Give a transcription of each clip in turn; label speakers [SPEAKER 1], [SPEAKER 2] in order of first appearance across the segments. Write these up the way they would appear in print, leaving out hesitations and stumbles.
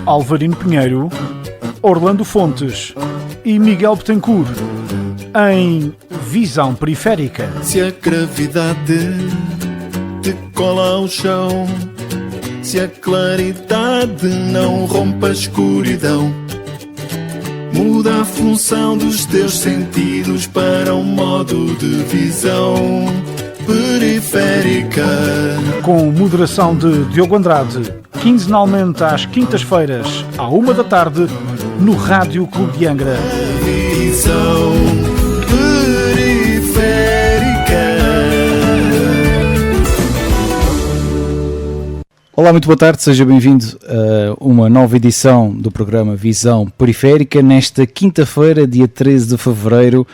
[SPEAKER 1] Álvarino Pinheiro, Orlando Fontes e Miguel Betancourt, em Visão Periférica.
[SPEAKER 2] Se a gravidade te cola ao chão, se a claridade não rompe a escuridão, muda a função dos teus sentidos para um modo de visão periférica.
[SPEAKER 1] Com moderação de Diogo Andrade, quinzenalmente às quintas-feiras, à 13h, no Rádio Clube de Angra.
[SPEAKER 2] Visão periférica.
[SPEAKER 3] Olá, muito boa tarde, seja bem-vindo a uma nova edição do programa Visão Periférica, nesta quinta-feira, dia 13 de fevereiro.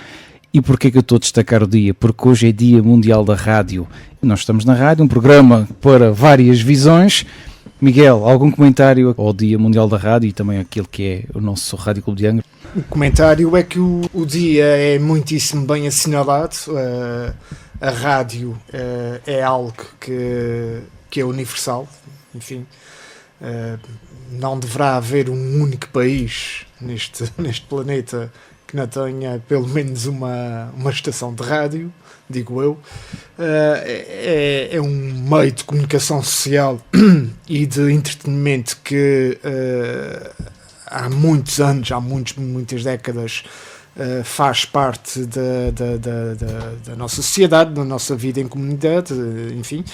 [SPEAKER 3] E porquê que eu estou a destacar o dia? Porque hoje é Dia Mundial da Rádio. Nós estamos na rádio, um programa para várias visões. Miguel, algum comentário ao Dia Mundial da Rádio e também aquilo que é o nosso Rádio Clube de Angra?
[SPEAKER 4] O comentário é que o dia é muitíssimo bem assinalado. A rádio é algo que é universal. Enfim, não deverá haver um único país neste planeta que não tenha pelo menos uma estação de rádio, digo eu. É um meio de comunicação social e de entretenimento que há muitos anos, muitas décadas, faz parte da nossa sociedade, da nossa vida em comunidade. Enfim,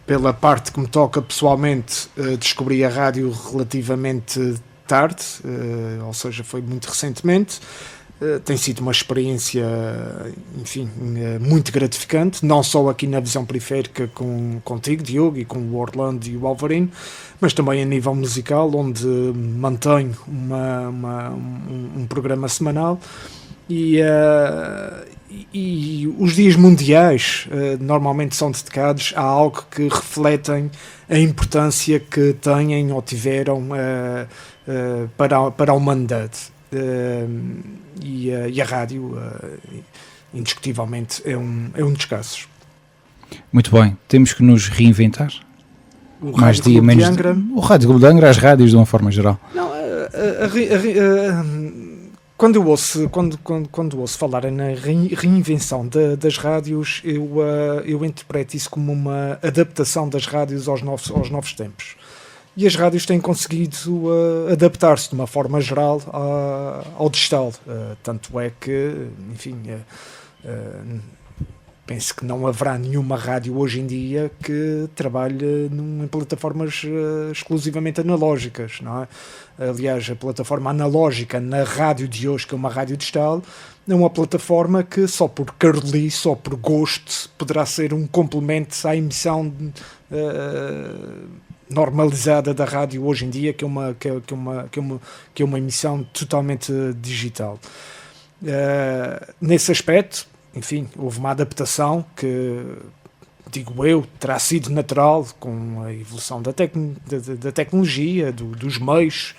[SPEAKER 4] pela parte que me toca pessoalmente, descobri a rádio relativamente tarde, ou seja, foi muito recentemente. Tem sido uma experiência, enfim, muito gratificante, não só aqui na Visão Periférica contigo, Diogo, e com o Orlando e o Álvarino, mas também a nível musical, onde mantenho um programa semanal. E os dias mundiais normalmente são dedicados a algo que refletem a importância que têm ou tiveram para a humanidade. E a rádio, indiscutivelmente, é um dos casos.
[SPEAKER 3] Muito bem, temos que nos reinventar.
[SPEAKER 4] O
[SPEAKER 3] Mais dia, menos dia. O Rádio Clube de Angra, as rádios de uma forma geral.
[SPEAKER 4] Não, quando eu ouço falar na reinvenção das rádios, eu interpreto isso como uma adaptação das rádios aos novos tempos. E as rádios têm conseguido adaptar-se de uma forma geral ao digital. Tanto é que, enfim, penso que não haverá nenhuma rádio hoje em dia que trabalhe em plataformas exclusivamente analógicas, não é? Aliás, a plataforma analógica na rádio de hoje, que é uma rádio digital, é uma plataforma que só por carolice, só por gosto, poderá ser um complemento à emissão normalizada da rádio hoje em dia, que é uma emissão totalmente digital. Nesse aspecto, enfim, houve uma adaptação que, digo eu, terá sido natural com a evolução da tecnologia, dos meios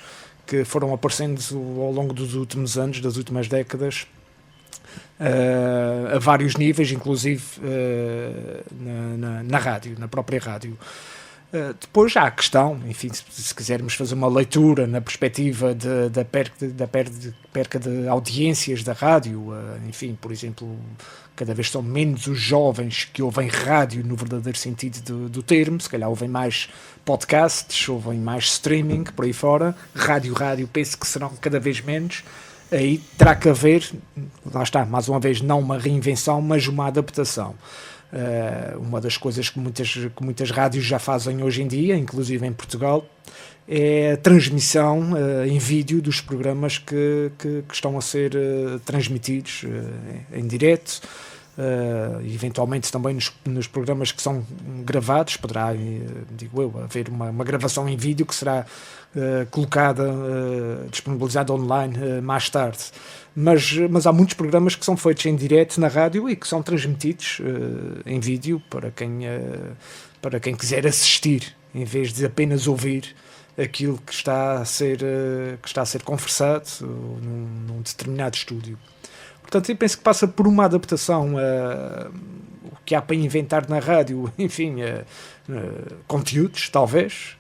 [SPEAKER 4] que foram aparecendo ao longo dos últimos anos, das últimas décadas, a vários níveis, inclusive na rádio, na própria rádio. Depois há a questão, enfim, se quisermos fazer uma leitura na perspectiva da perca de audiências da rádio, enfim, por exemplo, cada vez são menos os jovens que ouvem rádio no verdadeiro sentido do termo, se calhar ouvem mais podcasts, ouvem mais streaming, por aí fora. Rádio, penso que serão cada vez menos. Aí terá que haver, lá está, mais uma vez, não uma reinvenção, mas uma adaptação. Uma das coisas que muitas rádios já fazem hoje em dia, inclusive em Portugal, é a transmissão em vídeo dos programas que estão a ser transmitidos em direto. Eventualmente também nos programas que são gravados, poderá, digo eu, haver uma gravação em vídeo que será colocada, disponibilizada online mais tarde. Mas há muitos programas que são feitos em direto na rádio e que são transmitidos em vídeo para quem quiser assistir, em vez de apenas ouvir aquilo que está a ser conversado num determinado estúdio. Portanto, eu penso que passa por uma adaptação. O que há para inventar na rádio, enfim, conteúdos, talvez,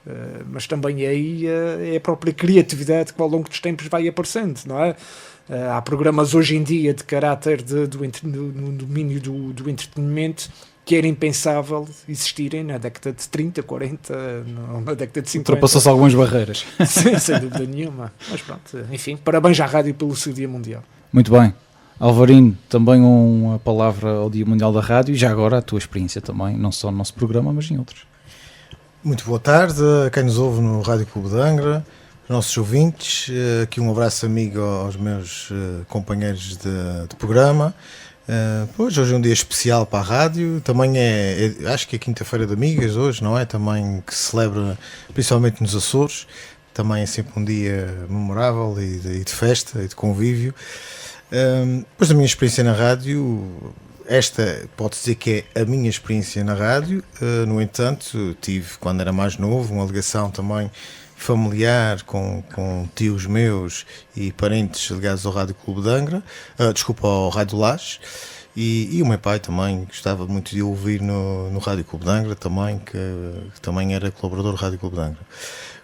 [SPEAKER 4] mas também aí é a própria criatividade que ao longo dos tempos vai aparecendo, não é? Há programas hoje em dia de caráter no domínio do entretenimento que era impensável existirem na década de 30, 40, na década de 50.
[SPEAKER 3] Ultrapassou-se algumas barreiras.
[SPEAKER 4] Sim, sem dúvida nenhuma. Mas pronto, enfim, parabéns à rádio pelo seu Dia Mundial.
[SPEAKER 3] Muito bem. Alvarino, também uma palavra ao Dia Mundial da Rádio e já agora a tua experiência também, não só no nosso programa, mas em outros.
[SPEAKER 5] Muito boa tarde a quem nos ouve no Rádio Clube de Angra, aos nossos ouvintes, aqui um abraço amigo aos meus companheiros de programa. Hoje é um dia especial para a rádio, também acho que é quinta-feira de amigas hoje, não é? Também que se celebra principalmente nos Açores, também é sempre um dia memorável e de festa e de convívio. Depois da minha experiência na rádio, esta pode-se dizer que é a minha experiência na rádio, no entanto tive quando era mais novo uma ligação também familiar com tios meus e parentes ligados ao Rádio Clube de Angra, ao Rádio Lages, e o meu pai também gostava muito de ouvir no Rádio Clube de Angra também, que também era colaborador do Rádio Clube de Angra.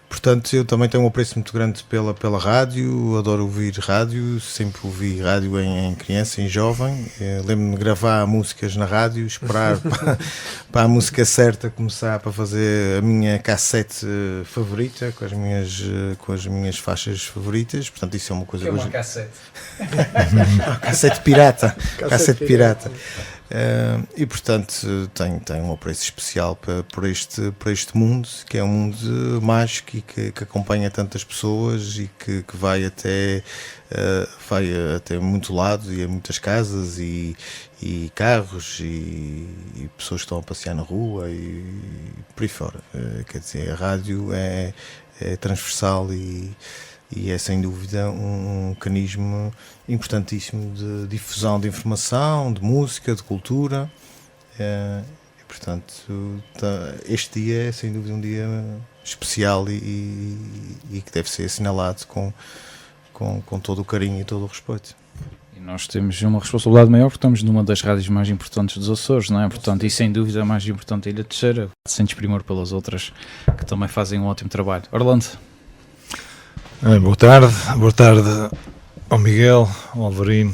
[SPEAKER 5] Portanto, eu também tenho um apreço muito grande pela rádio, adoro ouvir rádio, sempre ouvi rádio em criança, em jovem. Lembro-me de gravar músicas na rádio, esperar para a música certa começar, para fazer a minha cassete favorita, com as minhas faixas favoritas. Portanto, isso é uma coisa...
[SPEAKER 3] Que é uma cassete?
[SPEAKER 5] Cassete pirata. Cassete pirata. E portanto tenho um apreço especial por este mundo, que é um mundo mágico e que acompanha tantas pessoas e que vai até muito lado e a muitas casas e carros e pessoas que estão a passear na rua e por aí fora. Quer dizer, a rádio é transversal e é sem dúvida um mecanismo importantíssimo de difusão de informação, de música, de cultura, e portanto este dia é sem dúvida um dia especial e que deve ser assinalado com todo o carinho e todo o respeito.
[SPEAKER 3] E nós temos uma responsabilidade maior porque estamos numa das rádios mais importantes dos Açores, não é? Portanto, e sem dúvida a mais importante é a Ilha Terceira, sem desprimor pelas outras que também fazem um ótimo trabalho. Orlando.
[SPEAKER 6] Boa tarde ao Miguel, ao Alvarino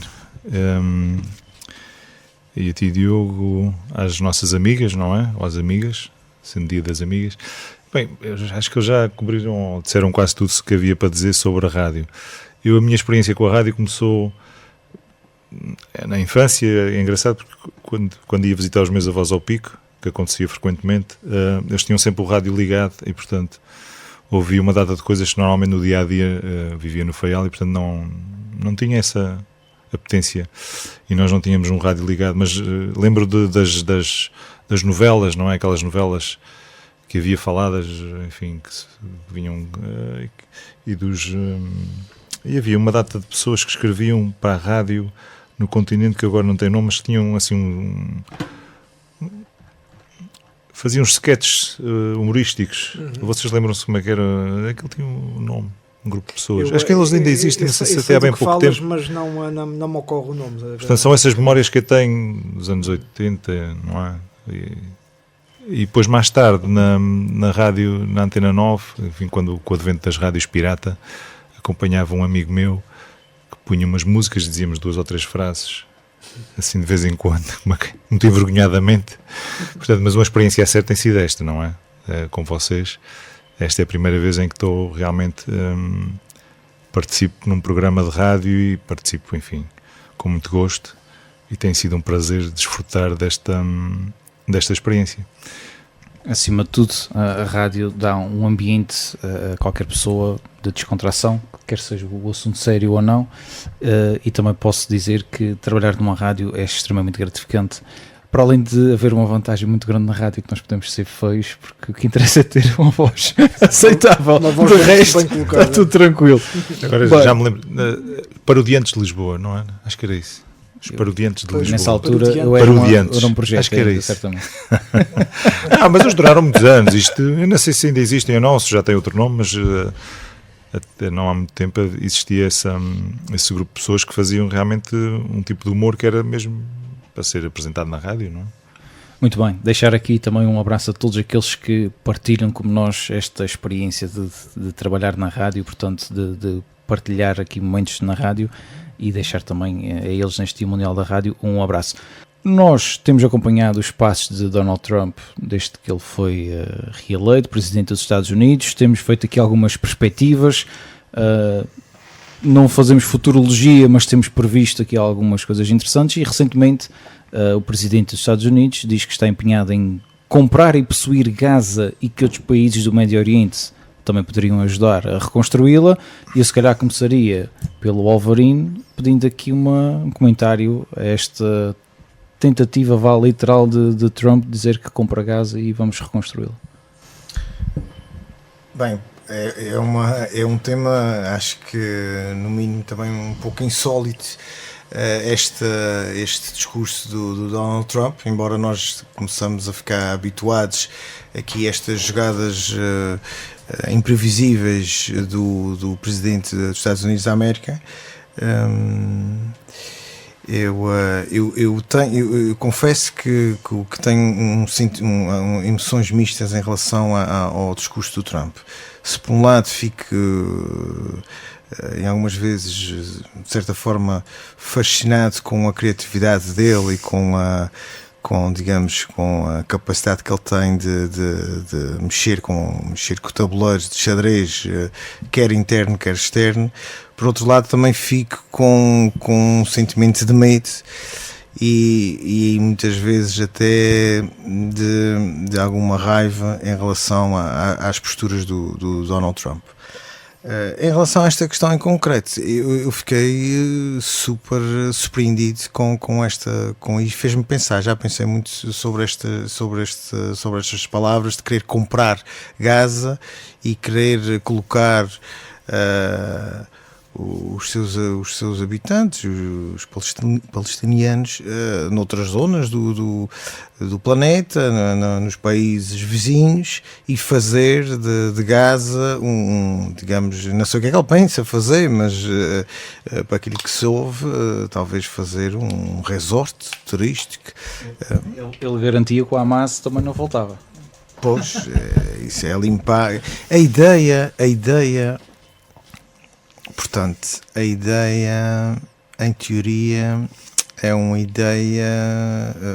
[SPEAKER 6] e a ti, Diogo, às nossas amigas, não é? Ou às amigas, sendo dia das amigas. Bem, acho que eles já disseram quase tudo o que havia para dizer sobre a rádio. A minha experiência com a rádio começou na infância. É engraçado porque quando ia visitar os meus avós ao Pico, que acontecia frequentemente, eles tinham sempre o rádio ligado e, portanto, ouvi uma data de coisas que normalmente no dia-a-dia vivia no Faial e, portanto, não tinha essa apetência. E nós não tínhamos um rádio ligado, mas lembro das novelas, não é? Aquelas novelas que havia faladas, enfim, que vinham... E havia uma data de pessoas que escreviam para a rádio no continente, que agora não tem nome, mas que tinham, assim, faziam uns sketches humorísticos. Vocês lembram-se como é que era? Aquele tinha um nome, um grupo de pessoas. Acho que eles ainda existem, não sei se até há bem pouco tempo.
[SPEAKER 4] Mas não me ocorre o nome.
[SPEAKER 6] Portanto, são essas memórias que eu tenho dos anos 80, não é? E depois, mais tarde, na rádio, na Antena 9, enfim, com o advento das rádios pirata, acompanhava um amigo meu que punha umas músicas, dizíamos 2 ou 3 frases, assim de vez em quando, muito envergonhadamente. Portanto, mas uma experiência certa tem sido esta, não é? Com vocês. Esta é a primeira vez em que estou realmente participo num programa de rádio e participo, enfim, com muito gosto, e tem sido um prazer desfrutar desta experiência.
[SPEAKER 3] Acima de tudo, a rádio dá um ambiente a qualquer pessoa de descontração, quer seja o assunto sério ou não, e também posso dizer que trabalhar numa rádio é extremamente gratificante, para além de haver uma vantagem muito grande na rádio, que nós podemos ser feios, porque o que interessa é ter uma voz aceitável, de resto está tudo tranquilo.
[SPEAKER 6] Agora já me lembro, Parodiantes de Lisboa, não é? Acho que era isso. Os Parodiantes de Lisboa.
[SPEAKER 3] Nessa altura eu era um projeto.
[SPEAKER 6] Acho que era isso.
[SPEAKER 3] Certamente.
[SPEAKER 6] Mas eles duraram muitos anos. Eu não sei se ainda existem ou não, se já tem outro nome, mas até não há muito tempo existia esse grupo de pessoas que faziam realmente um tipo de humor que era mesmo para ser apresentado na rádio, não é?
[SPEAKER 3] Muito bem, deixar aqui também um abraço a todos aqueles que partilham como nós esta experiência de trabalhar na rádio, portanto de partilhar aqui momentos na rádio, e deixar também a eles neste Dia Mundial da Rádio um abraço. Nós temos acompanhado os passos de Donald Trump desde que ele foi reeleito Presidente dos Estados Unidos, temos feito aqui algumas perspectivas, não fazemos futurologia, mas temos previsto aqui algumas coisas interessantes, e recentemente o Presidente dos Estados Unidos diz que está empenhado em comprar e possuir Gaza, e que outros países do Médio Oriente também poderiam ajudar a reconstruí-la, e eu se calhar começaria pelo Alvarinho, pedindo aqui um comentário a esta tentativa literal de Trump dizer que compra Gaza e vamos reconstruí-la.
[SPEAKER 5] Bem, é um tema, acho que no mínimo também um pouco insólito, este discurso do Donald Trump, embora nós começamos a ficar habituados aqui a estas jogadas imprevisíveis do Presidente dos Estados Unidos da América. Eu confesso que tenho emoções mistas em relação ao discurso do Trump. Se por um lado fico em algumas vezes, de certa forma, fascinado com a criatividade dele e com a capacidade que ele tem de mexer com tabuleiros de xadrez, quer interno, quer externo. Por outro lado, também fico com um sentimento de medo e muitas vezes até de alguma raiva em relação às posturas do Donald Trump. Em relação a esta questão em concreto, eu fiquei super surpreendido com isto, fez-me pensar. Já pensei muito sobre estas palavras de querer comprar Gaza e querer colocar os seus habitantes, os palestinianos, noutras zonas do planeta, nos países vizinhos, e fazer de Gaza digamos, não sei o que é que ele pensa fazer, mas para aquilo que se ouve, talvez fazer um resort turístico.
[SPEAKER 3] Ele garantia que o Hamas também não voltava.
[SPEAKER 5] Pois, isso é limpar. A ideia, portanto, a ideia, em teoria, é uma ideia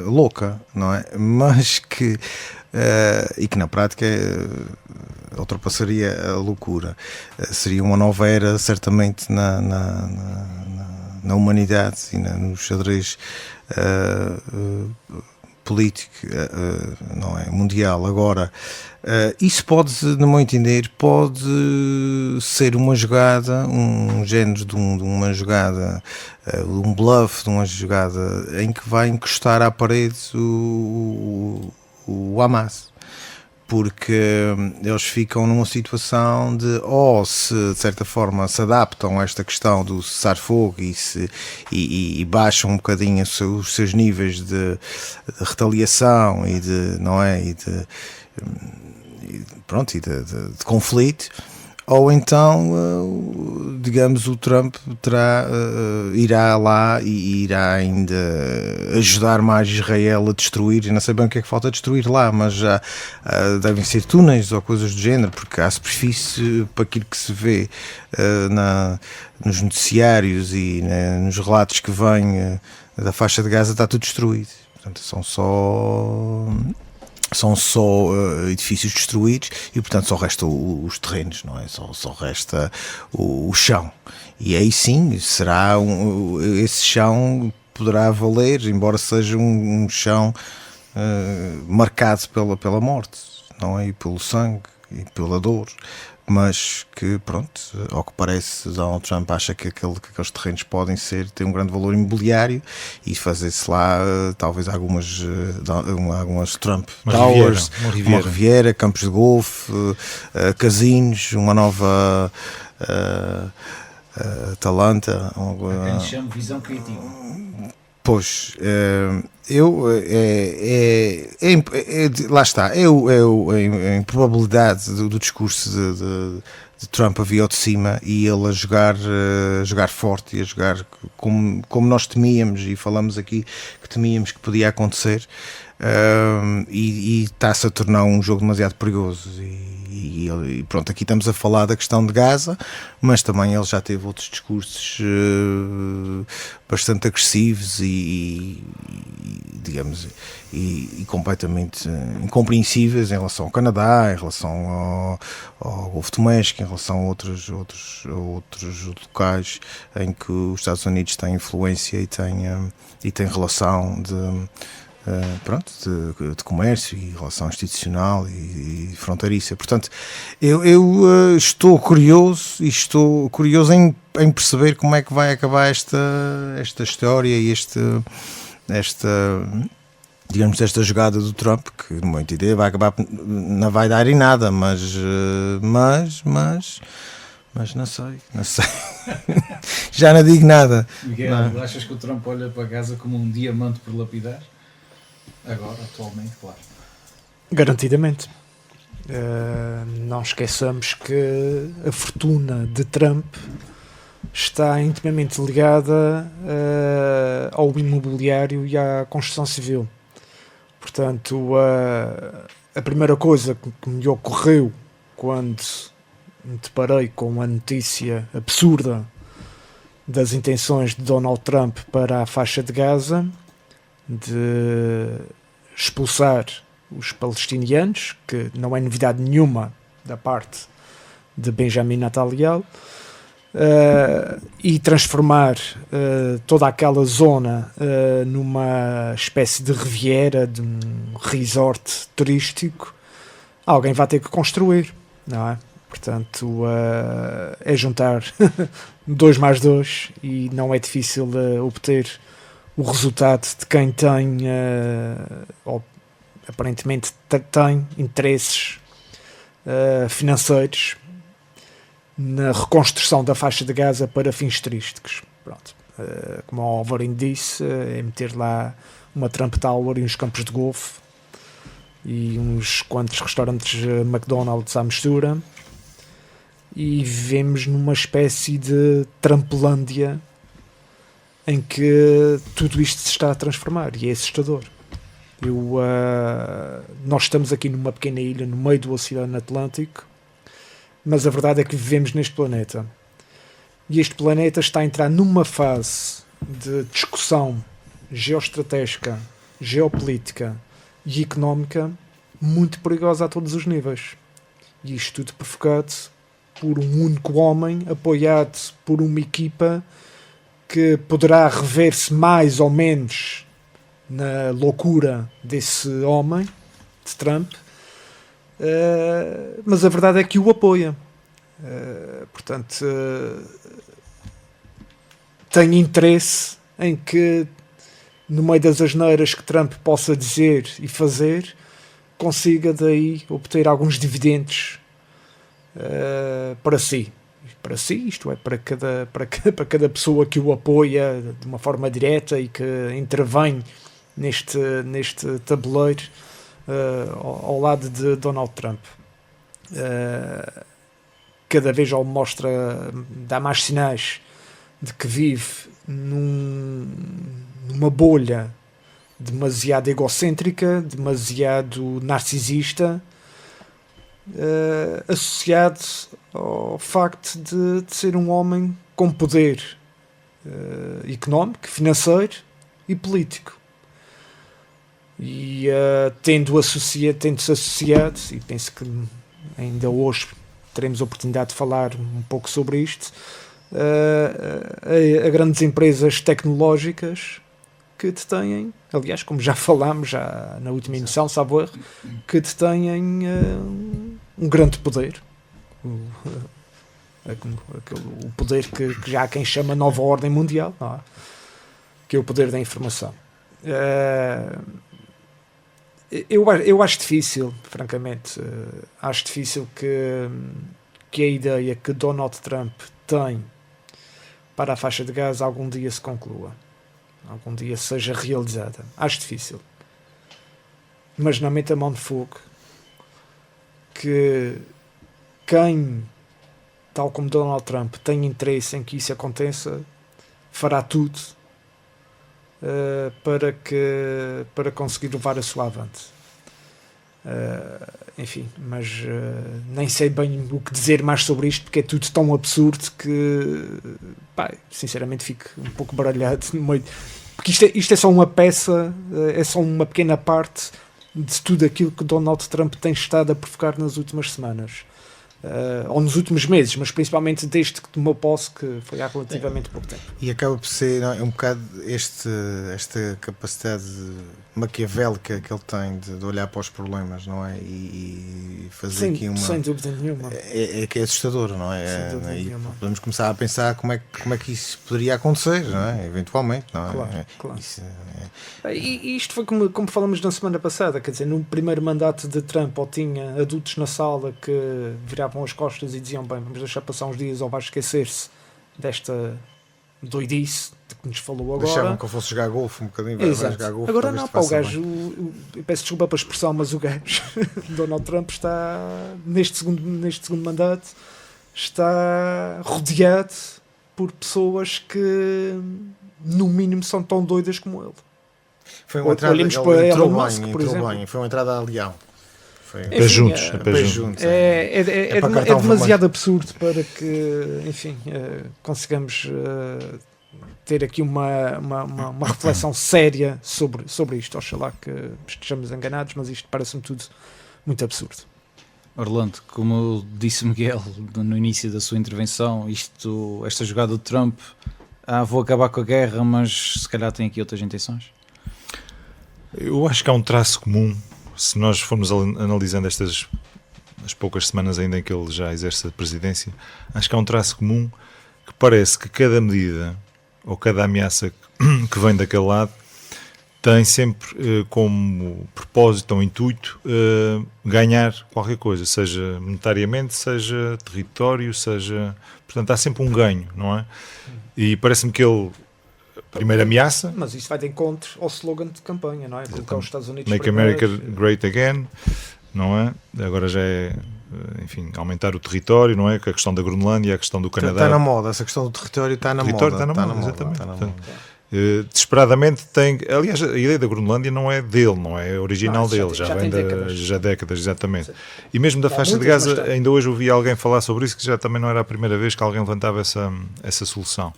[SPEAKER 5] louca, não é? Mas que, e que na prática ultrapassaria a loucura. Seria uma nova era, certamente, na humanidade e no xadrez político, não é, mundial. Agora, isso pode, no meu entender, pode ser uma jogada, um género de uma jogada, um bluff, de uma jogada em que vai encostar à parede o Hamas, porque eles ficam numa situação de, se de certa forma se adaptam a esta questão do cessar-fogo e baixam um bocadinho os seus níveis de retaliação e de conflito, ou então, digamos, o Trump irá lá e irá ainda ajudar mais Israel a destruir. Eu não sei bem o que é que falta destruir lá, mas já devem ser túneis ou coisas do género, porque à superfície, para aquilo que se vê nos noticiários e nos relatos que vêm da faixa de Gaza, está tudo destruído. Portanto, são só edifícios destruídos e, portanto, só restam os terrenos, não é? Só resta o chão. E aí sim, esse chão poderá valer, embora seja um chão marcado pela morte, não é? E pelo sangue e pela dor. Mas que, pronto, ao que parece, Donald Trump acha que aqueles terrenos podem ter um grande valor imobiliário e fazer-se lá talvez algumas Trump Towers, uma riviera, campos de golfe, casinos, uma nova Atalanta.
[SPEAKER 3] A quem chama visão criativa.
[SPEAKER 5] Pois, lá está, a improbabilidade do discurso Trump a vir ao de cima e ele a jogar forte e a jogar como nós temíamos, e falamos aqui que temíamos que podia acontecer, e está-se a tornar um jogo demasiado perigoso. E pronto, aqui estamos a falar da questão de Gaza, mas também ele já teve outros discursos bastante agressivos digamos, completamente incompreensíveis em relação ao Canadá, em relação ao Golfo do México, em relação a outros locais em que os Estados Unidos têm influência e têm relação de comércio e relação institucional e fronteiriça. Portanto, eu estou curioso em perceber como é que vai acabar esta história e esta jogada do Trump, que no meu entender vai acabar, não vai dar em nada, mas não sei. Já não digo nada.
[SPEAKER 3] Miguel, achas que o Trump olha para Gaza como um diamante por lapidar? Agora, atualmente, claro.
[SPEAKER 4] Garantidamente. Não esqueçamos que a fortuna de Trump está intimamente ligada ao imobiliário e à construção civil. Portanto, a primeira coisa que me ocorreu quando me deparei com a notícia absurda das intenções de Donald Trump para a faixa de Gaza, de expulsar os palestinianos, que não é novidade nenhuma da parte de Benjamin Netanyahu, e transformar toda aquela zona numa espécie de riviera, de um resort turístico. Alguém vai ter que construir, não é? Portanto, é juntar 2 mais 2 e não é difícil obter o resultado de quem tem, ou aparentemente tem interesses financeiros na reconstrução da faixa de Gaza para fins turísticos. Pronto. Como o Alvarinho disse, é meter lá uma Trump Tower e uns campos de golfe e uns quantos restaurantes McDonald's à mistura, e vivemos numa espécie de Trumpolândia em que tudo isto se está a transformar, e é assustador. Nós estamos aqui numa pequena ilha no meio do Oceano Atlântico, mas a verdade é que vivemos neste planeta, e este planeta está a entrar numa fase de discussão geoestratégica, geopolítica e económica muito perigosa a todos os níveis, e isto tudo provocado por um único homem, apoiado por uma equipa que poderá rever-se mais ou menos na loucura desse homem, de Trump, mas a verdade é que o apoia. Portanto, tem interesse em que, no meio das asneiras que Trump possa dizer e fazer, consiga daí obter alguns dividendos para si, isto é, para cada pessoa que o apoia de uma forma direta e que intervém neste tabuleiro ao lado de Donald Trump. Cada vez ele dá mais sinais de que vive numa bolha demasiado egocêntrica, demasiado narcisista, associado ao facto de ser um homem com poder económico, financeiro e político, e tendo-se associado, e penso que ainda hoje teremos a oportunidade de falar um pouco sobre isto, a grandes empresas tecnológicas que detêm, aliás, como já falámos já na última emissão, salvo erro, que detêm um grande poder, o poder que já há quem chama nova ordem mundial, não é? Que é o poder da informação. Eu acho difícil, francamente, acho difícil que a ideia que Donald Trump tem para a faixa de Gaza algum dia se conclua, algum dia seja realizada. Acho difícil, mas não meta a mão de fogo que quem tal como Donald Trump, tem interesse em que isso aconteça, fará tudo para conseguir levar a sua avante. Enfim, mas nem sei bem o que dizer mais sobre isto, porque é tudo tão absurdo que, sinceramente, fico um pouco baralhado no meio. Porque isto é só uma peça, é só uma pequena parte de tudo aquilo que Donald Trump tem estado a provocar nas últimas semanas. Ou nos últimos meses, mas principalmente desde que tomou posse, que foi há relativamente pouco tempo.
[SPEAKER 5] E acaba por ser um bocado esta capacidade maquiavélica que ele tem de olhar para os problemas, não é? E fazer aqui uma...
[SPEAKER 4] Sem dúvida nenhuma.
[SPEAKER 5] Que é assustador, não é?
[SPEAKER 4] Sem dúvida nenhuma.
[SPEAKER 5] Podemos começar a pensar como é que isso poderia acontecer, não é? Eventualmente, não é?
[SPEAKER 4] Claro. E isto foi como falamos na semana passada, quer dizer, no primeiro mandato de Trump, ou tinha adultos na sala que viravam as costas e diziam, bem, vamos deixar passar uns dias ou vai esquecer-se desta doidice de que nos falou agora.
[SPEAKER 5] Deixavam que eu fosse jogar golfe um bocadinho.
[SPEAKER 4] Exato. Agora não, o gajo, eu peço desculpa pela expressão, mas o gajo, Donald Trump, está neste segundo mandato, está rodeado por pessoas que no mínimo são tão doidas como ele.
[SPEAKER 5] Foi uma entrada,
[SPEAKER 4] olhemos para Elon Musk, por exemplo.
[SPEAKER 5] Foi uma entrada a leão.
[SPEAKER 6] Pé juntos.
[SPEAKER 4] É demasiado absurdo para que, enfim, consigamos ter aqui uma reflexão séria sobre isto. Oxalá que estejamos enganados, mas isto parece-me tudo muito absurdo.
[SPEAKER 3] Orlando, como disse Miguel no início da sua intervenção, esta jogada do Trump, vou acabar com a guerra, mas se calhar tem aqui outras intenções?
[SPEAKER 6] Eu acho que há um traço comum. Se nós formos analisando as poucas semanas ainda em que ele já exerce a presidência, acho que há um traço comum que parece que cada medida ou cada ameaça que vem daquele lado tem sempre como propósito ou intuito ganhar qualquer coisa, seja monetariamente, seja território, seja... Portanto, há sempre um ganho, não é? E parece-me que ele... Primeira ameaça.
[SPEAKER 4] Mas isso vai de encontro ao slogan de campanha, não é? Colocar os Estados Unidos
[SPEAKER 6] Make America Great Again, não é? Agora já é, enfim, aumentar o território, não é? A questão da Groenlândia, a questão do Canadá.
[SPEAKER 5] Está na moda, essa questão do território está na moda.
[SPEAKER 6] Está na moda, exatamente. Desesperadamente tem... Aliás, a ideia da Groenlândia não é dele, não é original dele, já vem de décadas, exatamente. Sim. E mesmo da faixa de Gaza, ainda hoje ouvi alguém falar sobre isso, que já também não era a primeira vez que alguém levantava essa solução.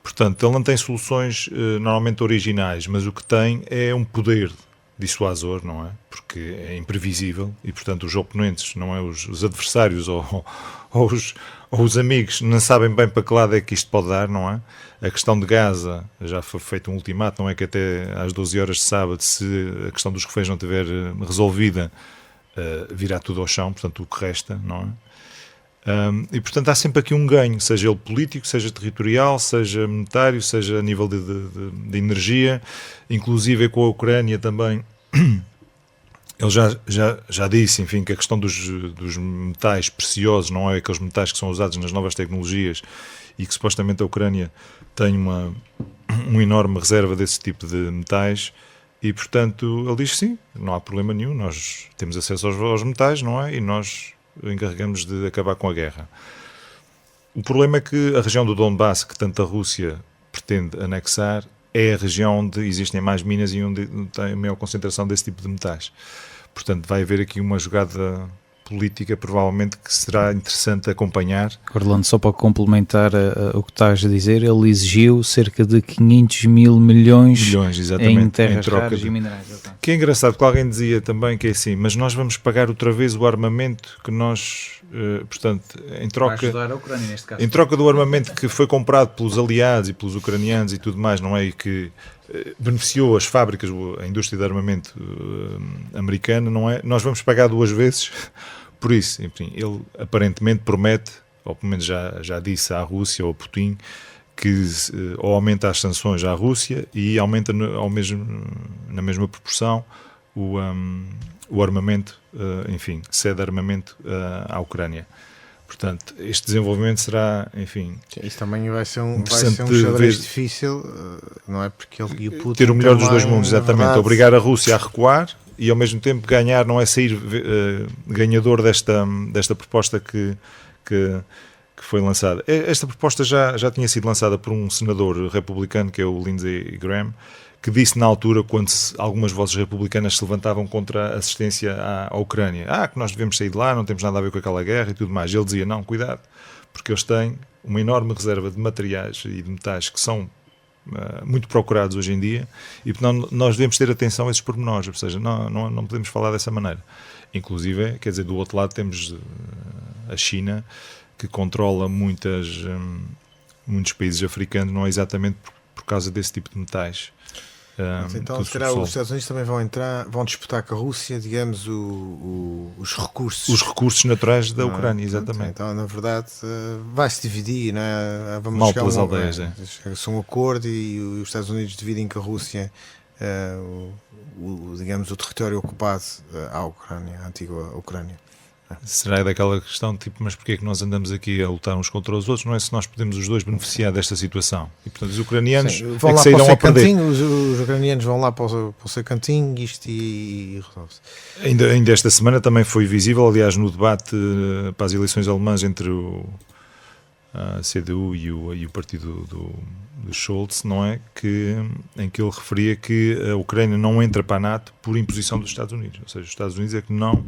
[SPEAKER 6] Portanto, ele não tem soluções normalmente originais, mas o que tem é um poder dissuasor, não é? Porque é imprevisível e, portanto, os oponentes, não é? Os adversários ou os amigos não sabem bem para que lado é que isto pode dar, não é? A questão de Gaza, já foi feito um ultimato, não é? Que até às 12 horas de sábado, se a questão dos reféns não estiver resolvida, virá tudo ao chão, portanto, o que resta, não é? E portanto há sempre aqui um ganho, seja ele político, seja territorial, seja monetário, seja a nível de energia, inclusive com a Ucrânia também. Ele já disse, enfim, que a questão dos metais preciosos, não é aqueles metais que são usados nas novas tecnologias, e que supostamente a Ucrânia tem uma enorme reserva desse tipo de metais. E, portanto, ele diz sim, não há problema nenhum, nós temos acesso aos metais, não é? E nós encarregamos de acabar com a guerra. O problema é que a região do Donbass, que tanto a Rússia pretende anexar, é a região onde existem mais minas e onde tem a maior concentração desse tipo de metais. Portanto, vai haver aqui uma jogada política, provavelmente, que será interessante acompanhar.
[SPEAKER 3] Orlando, só para complementar o que estás a dizer, ele exigiu cerca de 500 mil milhões
[SPEAKER 6] exatamente,
[SPEAKER 3] em terras raras e minerais.
[SPEAKER 6] Que é engraçado, que alguém dizia também que é assim, mas nós vamos pagar outra vez o armamento que nós, portanto, em troca,
[SPEAKER 3] vai ajudar a Ucrânia, neste caso.
[SPEAKER 6] em troca do armamento que foi comprado pelos aliados e pelos ucranianos e tudo mais, não é? E que beneficiou as fábricas, a indústria de armamento americana, não é? Nós vamos pagar duas vezes por isso. Enfim, ele aparentemente promete, ou pelo menos já disse à Rússia ou a Putin, que ou aumenta as sanções à Rússia e aumenta na mesma proporção o armamento, enfim, cede armamento à Ucrânia. Portanto, este desenvolvimento será, enfim...
[SPEAKER 5] Isso também vai ser um xadrez difícil, não é? Porque ele e o Putin
[SPEAKER 6] ter o melhor dos dois mundos, exatamente.
[SPEAKER 5] Verdade.
[SPEAKER 6] Obrigar a Rússia a recuar e, ao mesmo tempo, ganhar, não é sair ganhador desta proposta que que foi lançada. Esta proposta já tinha sido lançada por um senador republicano, que é o Lindsey Graham, que disse na altura, quando algumas vozes republicanas se levantavam contra a assistência à Ucrânia, que nós devemos sair de lá, não temos nada a ver com aquela guerra e tudo mais. Ele dizia, não, cuidado, porque eles têm uma enorme reserva de materiais e de metais que são muito procurados hoje em dia, e portanto nós devemos ter atenção a esses pormenores, ou seja, não podemos falar dessa maneira. Inclusive, quer dizer, do outro lado temos a China, que controla muitos países africanos, não é exatamente por causa desse tipo de metais.
[SPEAKER 5] Então, se calhar, os Estados Unidos também vão disputar com a Rússia, digamos, os recursos.
[SPEAKER 6] Os recursos naturais da Ucrânia, exatamente.
[SPEAKER 5] Então, na verdade, vai-se dividir, não é? Vamos
[SPEAKER 6] mal pelas aldeias,
[SPEAKER 5] chega-se um acordo e os Estados Unidos dividem com a Rússia, digamos, o território ocupado à Ucrânia, à antiga Ucrânia.
[SPEAKER 6] Será daquela questão, tipo, mas porquê é que nós andamos aqui a lutar uns contra os outros? Não é se nós podemos os dois beneficiar desta situação. E, portanto, os ucranianos
[SPEAKER 5] vão lá
[SPEAKER 6] saíram
[SPEAKER 5] para o
[SPEAKER 6] a perder.
[SPEAKER 5] cantinho, os ucranianos vão lá para o seu cantinho e resolve-se.
[SPEAKER 6] Ainda esta semana também foi visível, aliás, no debate para as eleições alemãs entre a CDU e o partido do Scholz, não é? Em que ele referia que a Ucrânia não entra para a NATO por imposição dos Estados Unidos. Ou seja, os Estados Unidos é que não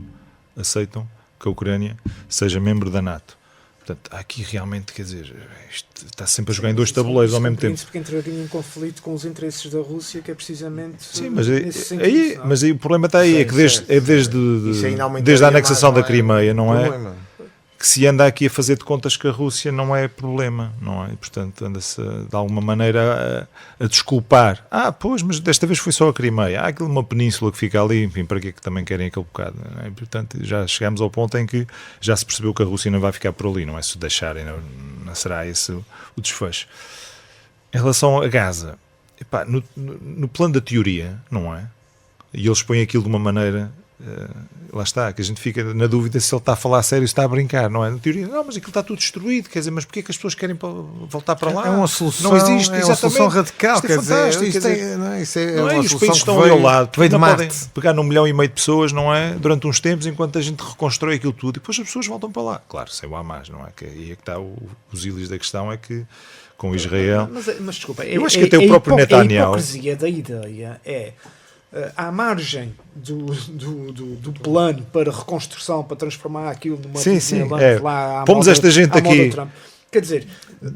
[SPEAKER 6] aceitam que a Ucrânia seja membro da NATO. Portanto, aqui realmente, quer dizer, isto está sempre a jogar em dois tabuleiros ao mesmo tempo.
[SPEAKER 4] Porque entraria em conflito com os interesses da Rússia, que é precisamente.
[SPEAKER 6] Sim, mas aí o problema está aí, é que desde a anexação da Crimeia, não é? Que se anda aqui a fazer de contas que a Rússia não é problema, não é? E, portanto, anda-se de alguma maneira a desculpar. Pois, mas desta vez foi só a Crimeia. Há aquilo uma península que fica ali, enfim, para que é que também querem aquele bocado? Não é? E, portanto, já chegamos ao ponto em que já se percebeu que a Rússia não vai ficar por ali, não é? Se deixarem, não será esse o desfecho. Em relação a Gaza, no plano da teoria, não é? E eles põem aquilo de uma maneira... lá está, que a gente fica na dúvida se ele está a falar a sério, se está a brincar, não é? Na teoria, não, mas aquilo está tudo destruído, quer dizer, mas porquê é que as pessoas querem voltar para lá?
[SPEAKER 5] É uma solução,
[SPEAKER 6] não existe,
[SPEAKER 5] é uma solução radical,
[SPEAKER 6] isto é
[SPEAKER 5] quer dizer,
[SPEAKER 6] isto
[SPEAKER 5] é uma
[SPEAKER 6] os
[SPEAKER 5] solução
[SPEAKER 6] países estão
[SPEAKER 5] que
[SPEAKER 6] ali ao lado,
[SPEAKER 5] veio de
[SPEAKER 6] não
[SPEAKER 5] Marte.
[SPEAKER 6] podem pegar 1,5 milhão de pessoas, não é? Durante uns tempos, enquanto a gente reconstrói aquilo tudo, e depois as pessoas voltam para lá. Claro, sem o Hamas, não é? Que aí é que está os ilhos da questão, é que com Israel...
[SPEAKER 4] Mas desculpa,
[SPEAKER 6] eu acho que até o próprio Netanyahu...
[SPEAKER 4] A hipocrisia da ideia é... à margem do plano para reconstrução, para transformar aquilo numa lá
[SPEAKER 6] pomos esta gente aqui,
[SPEAKER 4] quer dizer,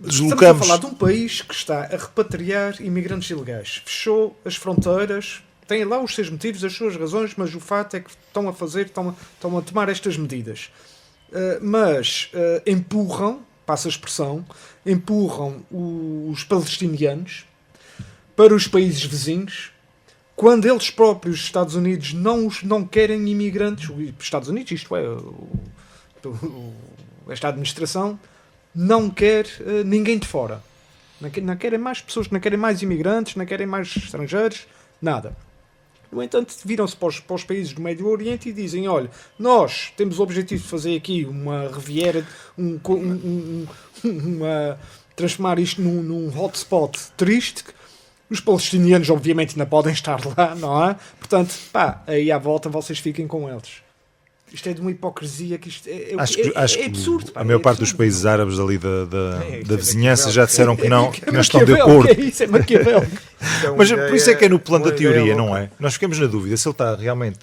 [SPEAKER 4] estamos a falar de um país que está a repatriar imigrantes ilegais, fechou as fronteiras, tem lá os seus motivos, as suas razões, mas o fato é que estão a tomar estas medidas, mas empurram, passa a expressão, empurram os palestinianos para os países vizinhos, quando eles próprios, os Estados Unidos, não querem imigrantes. Os Estados Unidos, isto é, esta administração, não quer ninguém de fora. Não querem mais pessoas, não querem mais imigrantes, não querem mais estrangeiros, nada. No entanto, viram-se para os países do Médio Oriente e dizem, olha, nós temos o objetivo de fazer aqui uma riviera, transformar isto num hotspot turístico. Os palestinianos, obviamente, não podem estar lá, não é? Portanto, aí à volta vocês fiquem com eles. Isto é de uma hipocrisia que isto é absurdo.
[SPEAKER 6] A maior parte dos países árabes ali da vizinhança já disseram que não estão de acordo.
[SPEAKER 4] É maquiavélico.
[SPEAKER 6] Mas por isso é que é no plano da teoria, não é? Nós ficamos na dúvida se ele está realmente...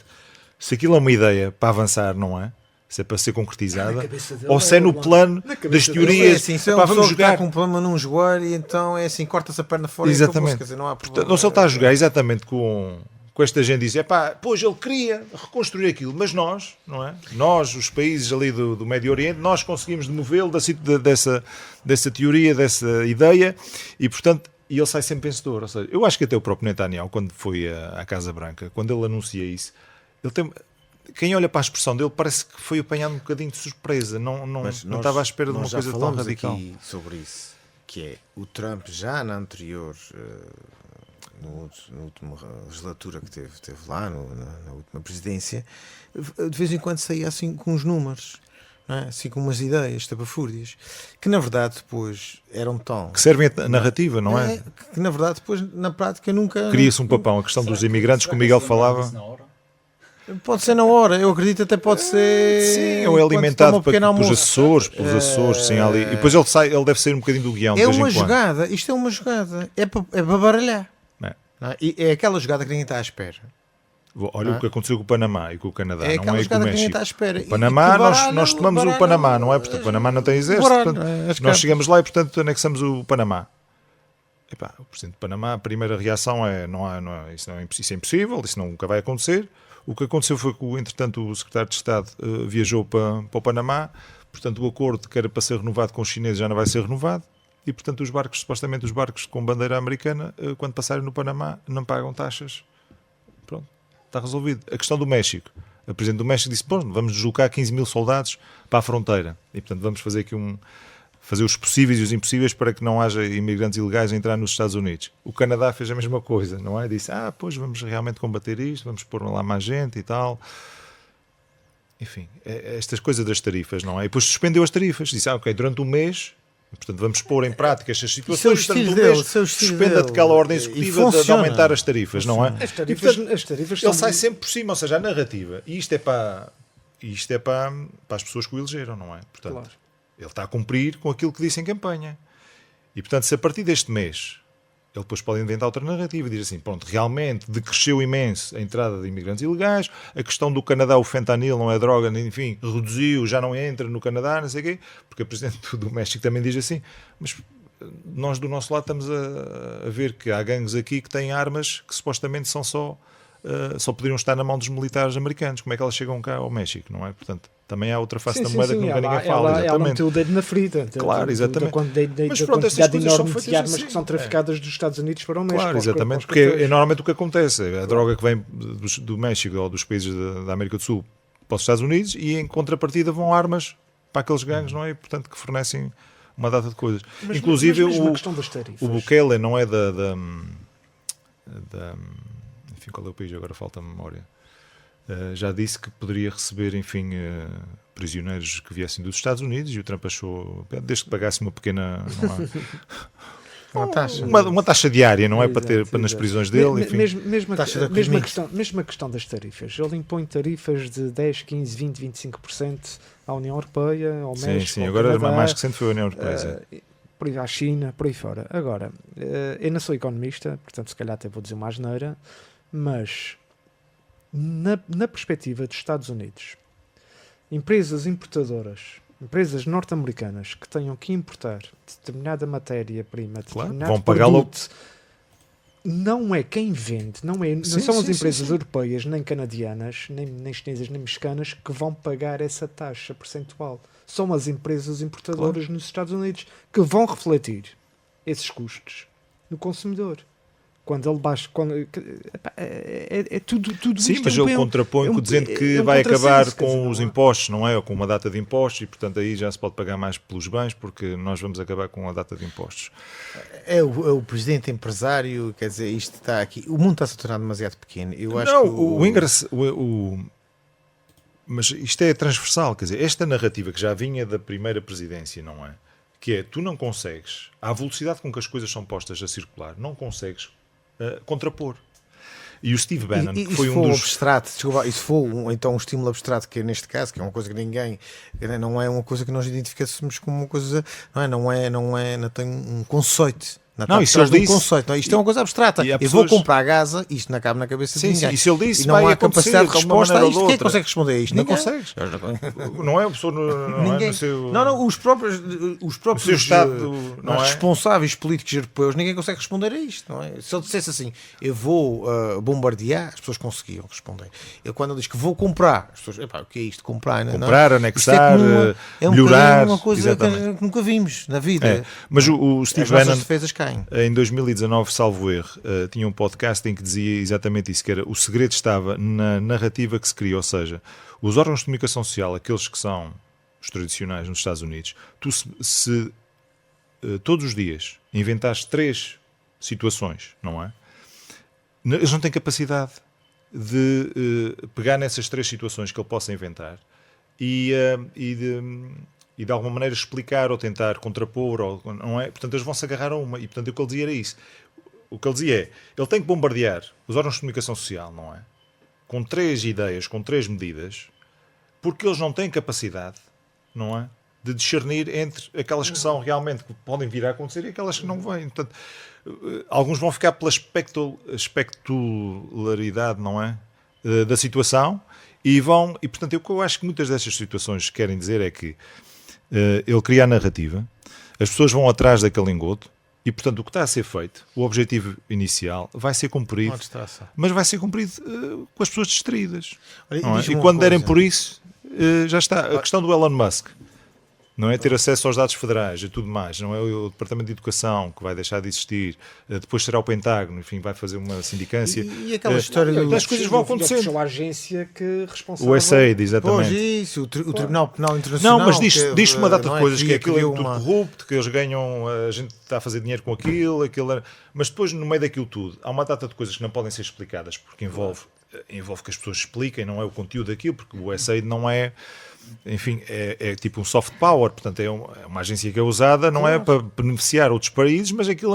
[SPEAKER 6] Se aquilo é uma ideia para avançar, não é? Se é para ser concretizada, ou se é no plano das teorias,
[SPEAKER 5] assim, se vamos jogar com um problema num joelho e então é assim, corta-se a perna fora.
[SPEAKER 6] Exatamente.
[SPEAKER 5] Quer dizer, não há problema.
[SPEAKER 6] Portanto, ou se ele está a jogar exatamente com esta gente, diz, pois ele queria reconstruir aquilo, mas nós, não é? Nós, os países ali do Médio Oriente, nós conseguimos demovê-lo dessa teoria, dessa ideia, e portanto, ele sai sempre vencedor. Ou seja, eu acho que até o próprio Netanyahu, quando foi à Casa Branca, quando ele anuncia isso, ele tem... Quem olha para a expressão dele parece que foi apanhado um bocadinho de surpresa, não estava à espera de uma coisa tão radical.
[SPEAKER 5] Aqui sobre isso, que é o Trump já na anterior, na última legislatura que teve lá, na última presidência, de vez em quando saía assim com uns números, não é? Assim com umas ideias estapafúrdias, que na verdade depois eram tão...
[SPEAKER 6] Que servem a narrativa, não é?
[SPEAKER 5] Que na verdade depois na prática nunca...
[SPEAKER 6] Cria-se um papão, a questão dos imigrantes que o Miguel falava...
[SPEAKER 5] Pode ser na hora, eu acredito até pode ser.
[SPEAKER 6] Sim, ou é alimentado pelos assessores, sim, ali. E depois ele deve sair um bocadinho do guião.
[SPEAKER 5] É uma jogada, isto é uma jogada, é para baralhar. E é aquela jogada que ninguém está à espera.
[SPEAKER 6] Olha o que aconteceu com o Panamá e com o Canadá,
[SPEAKER 5] É
[SPEAKER 6] não
[SPEAKER 5] aquela
[SPEAKER 6] é com o
[SPEAKER 5] jogada que ninguém
[SPEAKER 6] México.
[SPEAKER 5] está à espera.
[SPEAKER 6] O Panamá, nós tomamos o Panamá, não é? Portanto, o Panamá não tem exército. Nós chegamos lá e, portanto, anexamos o Panamá. Epá, o Presidente do Panamá, a primeira reação é, isso é impossível, isso nunca vai acontecer. O que aconteceu foi que, entretanto, o Secretário de Estado viajou para o Panamá, portanto, o acordo que era para ser renovado com os chineses já não vai ser renovado. E, portanto, supostamente os barcos com bandeira americana, quando passarem no Panamá, não pagam taxas. Pronto, está resolvido. A questão do México. A Presidente do México disse, vamos deslocar 15 mil soldados para a fronteira. E, portanto, vamos fazer aqui fazer os possíveis e os impossíveis para que não haja imigrantes ilegais a entrar nos Estados Unidos. O Canadá fez a mesma coisa, não é? Disse, pois vamos realmente combater isto, vamos pôr lá mais gente e tal. Enfim, estas coisas das tarifas, não é? E depois suspendeu as tarifas. Disse, ok, durante um mês... Portanto, vamos pôr em prática estas situações. Suspenda aquela ordem executiva de aumentar as tarifas, não é?
[SPEAKER 4] As tarifas
[SPEAKER 6] ele sai sempre por cima, ou seja, a narrativa. E isto é para as pessoas que o elegeram, não é? Portanto, claro. Ele está a cumprir com aquilo que disse em campanha. E, portanto, se a partir deste mês ele depois pode inventar outra narrativa e dizer assim, pronto, realmente decresceu imenso a entrada de imigrantes ilegais, a questão do Canadá, o fentanil não é droga, enfim, reduziu, já não entra no Canadá, não sei o quê, porque o Presidente do México também diz assim, mas nós do nosso lado estamos a ver que há gangues aqui que têm armas que supostamente são só poderiam estar na mão dos militares americanos, como é que elas chegam cá ao México, não é? Portanto, também há outra face da moeda que nunca ninguém fala.
[SPEAKER 4] Ela meteu o dedo na ferida.
[SPEAKER 6] Claro, exatamente.
[SPEAKER 4] Mas pronto, essas coisas são feitas de armas assim, que são traficadas dos Estados Unidos para o México.
[SPEAKER 6] Claro, exatamente, porque é normalmente o que acontece. A droga que vem do México ou dos países da América do Sul para os Estados Unidos e em contrapartida vão armas para aqueles gangues, não é? E, portanto, que fornecem uma data de coisas. Inclusive, o Bukele não é enfim, qual é o país? Agora falta a memória. Já disse que poderia receber, enfim, prisioneiros que viessem dos Estados Unidos e o Trump achou, desde que pagasse uma pequena... Uma taxa diária, não é?
[SPEAKER 4] Exato,
[SPEAKER 6] para nas prisões dele, enfim.
[SPEAKER 4] Mesma questão das tarifas. Ele impõe tarifas de 10, 15, 20, 25% à União Europeia, ao México,
[SPEAKER 6] sim, agora Canadá, mais recente foi a União Europeia.
[SPEAKER 4] Por aí à China, por aí fora. Agora, eu não sou economista, portanto, se calhar até vou dizer uma asneira, mas na perspectiva dos Estados Unidos, empresas importadoras, empresas norte-americanas que tenham que importar determinada matéria-prima, determinado produto, não é quem vende, não são as empresas europeias, nem canadianas, nem chinesas, nem mexicanas que vão pagar essa taxa percentual. São as empresas importadoras nos Estados Unidos que vão refletir esses custos no consumidor. Quando ele baixa... tudo
[SPEAKER 6] sim,
[SPEAKER 4] isto
[SPEAKER 6] mas ele contrapõe dizendo que vai acabar com os impostos, não é? Ou com uma data de impostos e, portanto, aí já se pode pagar mais pelos bens porque nós vamos acabar com a data de impostos.
[SPEAKER 5] É o presidente empresário, quer dizer, isto está aqui... O mundo está-se a tornar demasiado pequeno. Eu acho
[SPEAKER 6] mas isto é transversal, quer dizer, esta narrativa que já vinha da primeira presidência, não é? Que é, tu não consegues, à velocidade com que as coisas são postas a circular, não consegues contrapor. E o Steve Bannon, que foi um dos...
[SPEAKER 5] abstrato, desculpa, isso foi então um estímulo abstrato, que é neste caso, que é uma coisa que ninguém... Não é uma coisa que nós identificássemos como uma coisa... Não tem um conceito.
[SPEAKER 6] Isso ele disse.
[SPEAKER 5] Conceito. Isto é uma coisa abstrata. Eu vou comprar a Gaza, isto não cabe na cabeça de ninguém.
[SPEAKER 6] Isso ele disse,
[SPEAKER 5] e não há capacidade de resposta a isto. Quem é que consegue responder a isto?
[SPEAKER 6] Não consegues. Não é o pessoa
[SPEAKER 5] os próprios
[SPEAKER 6] Estado,
[SPEAKER 5] responsáveis políticos europeus, ninguém consegue responder a isto. Não é? Se ele dissesse assim, eu vou bombardear, as pessoas conseguiam responder. Quando ele diz que vou comprar, as pessoas, o que é isto? Comprar,
[SPEAKER 6] anexar, melhorar.
[SPEAKER 5] É uma coisa que nunca vimos na vida.
[SPEAKER 6] Mas o Steve Bannon
[SPEAKER 5] caem.
[SPEAKER 6] Em 2019, salvo erro, tinha um podcast em que dizia exatamente isso, que era o segredo estava na narrativa que se cria, ou seja, os órgãos de comunicação social, aqueles que são os tradicionais nos Estados Unidos, tu se todos os dias inventares 3 situações, não é? Eles não têm capacidade de pegar nessas 3 situações que ele possa inventar e de alguma maneira explicar ou tentar contrapor, não é? Portanto, eles vão-se agarrar a uma. E, portanto, o que ele dizia era isso. O que ele dizia é, ele tem que bombardear os órgãos de comunicação social, não é? com 3 ideias, com 3 medidas, porque eles não têm capacidade, não é? De discernir entre aquelas que são realmente, que podem vir a acontecer e aquelas que não vêm. Portanto, alguns vão ficar pela espectacularidade, não é? Da situação e portanto, o que eu acho que muitas destas situações querem dizer é que ele cria a narrativa, as pessoas vão atrás daquele engodo e, portanto, o que está a ser feito, o objetivo inicial, vai ser cumprido, mas vai ser cumprido com as pessoas distraídas.
[SPEAKER 5] Olha,
[SPEAKER 6] não é? E quando derem por isso, já está. A questão do Elon Musk, não é? Ter acesso aos dados federais e tudo mais, não é? O Departamento de Educação que vai deixar de existir, depois será o Pentágono, enfim, vai fazer uma sindicância.
[SPEAKER 5] E aquela história
[SPEAKER 6] das coisas vão acontecendo.
[SPEAKER 4] A agência que responsável.
[SPEAKER 6] O USAID, exatamente.
[SPEAKER 5] Pois isso, o Tribunal Penal Internacional.
[SPEAKER 6] Não, mas diz-te uma data de coisas, que aquilo é tudo
[SPEAKER 5] uma...
[SPEAKER 6] corrupto, que eles ganham, a gente está a fazer dinheiro com aquilo, mas depois no meio daquilo tudo há uma data de coisas que não podem ser explicadas, porque envolve que as pessoas expliquem, não é o conteúdo daquilo, porque o USAID não é, enfim, é tipo um soft power, portanto é uma agência que é usada, não é para beneficiar outros países, mas aquilo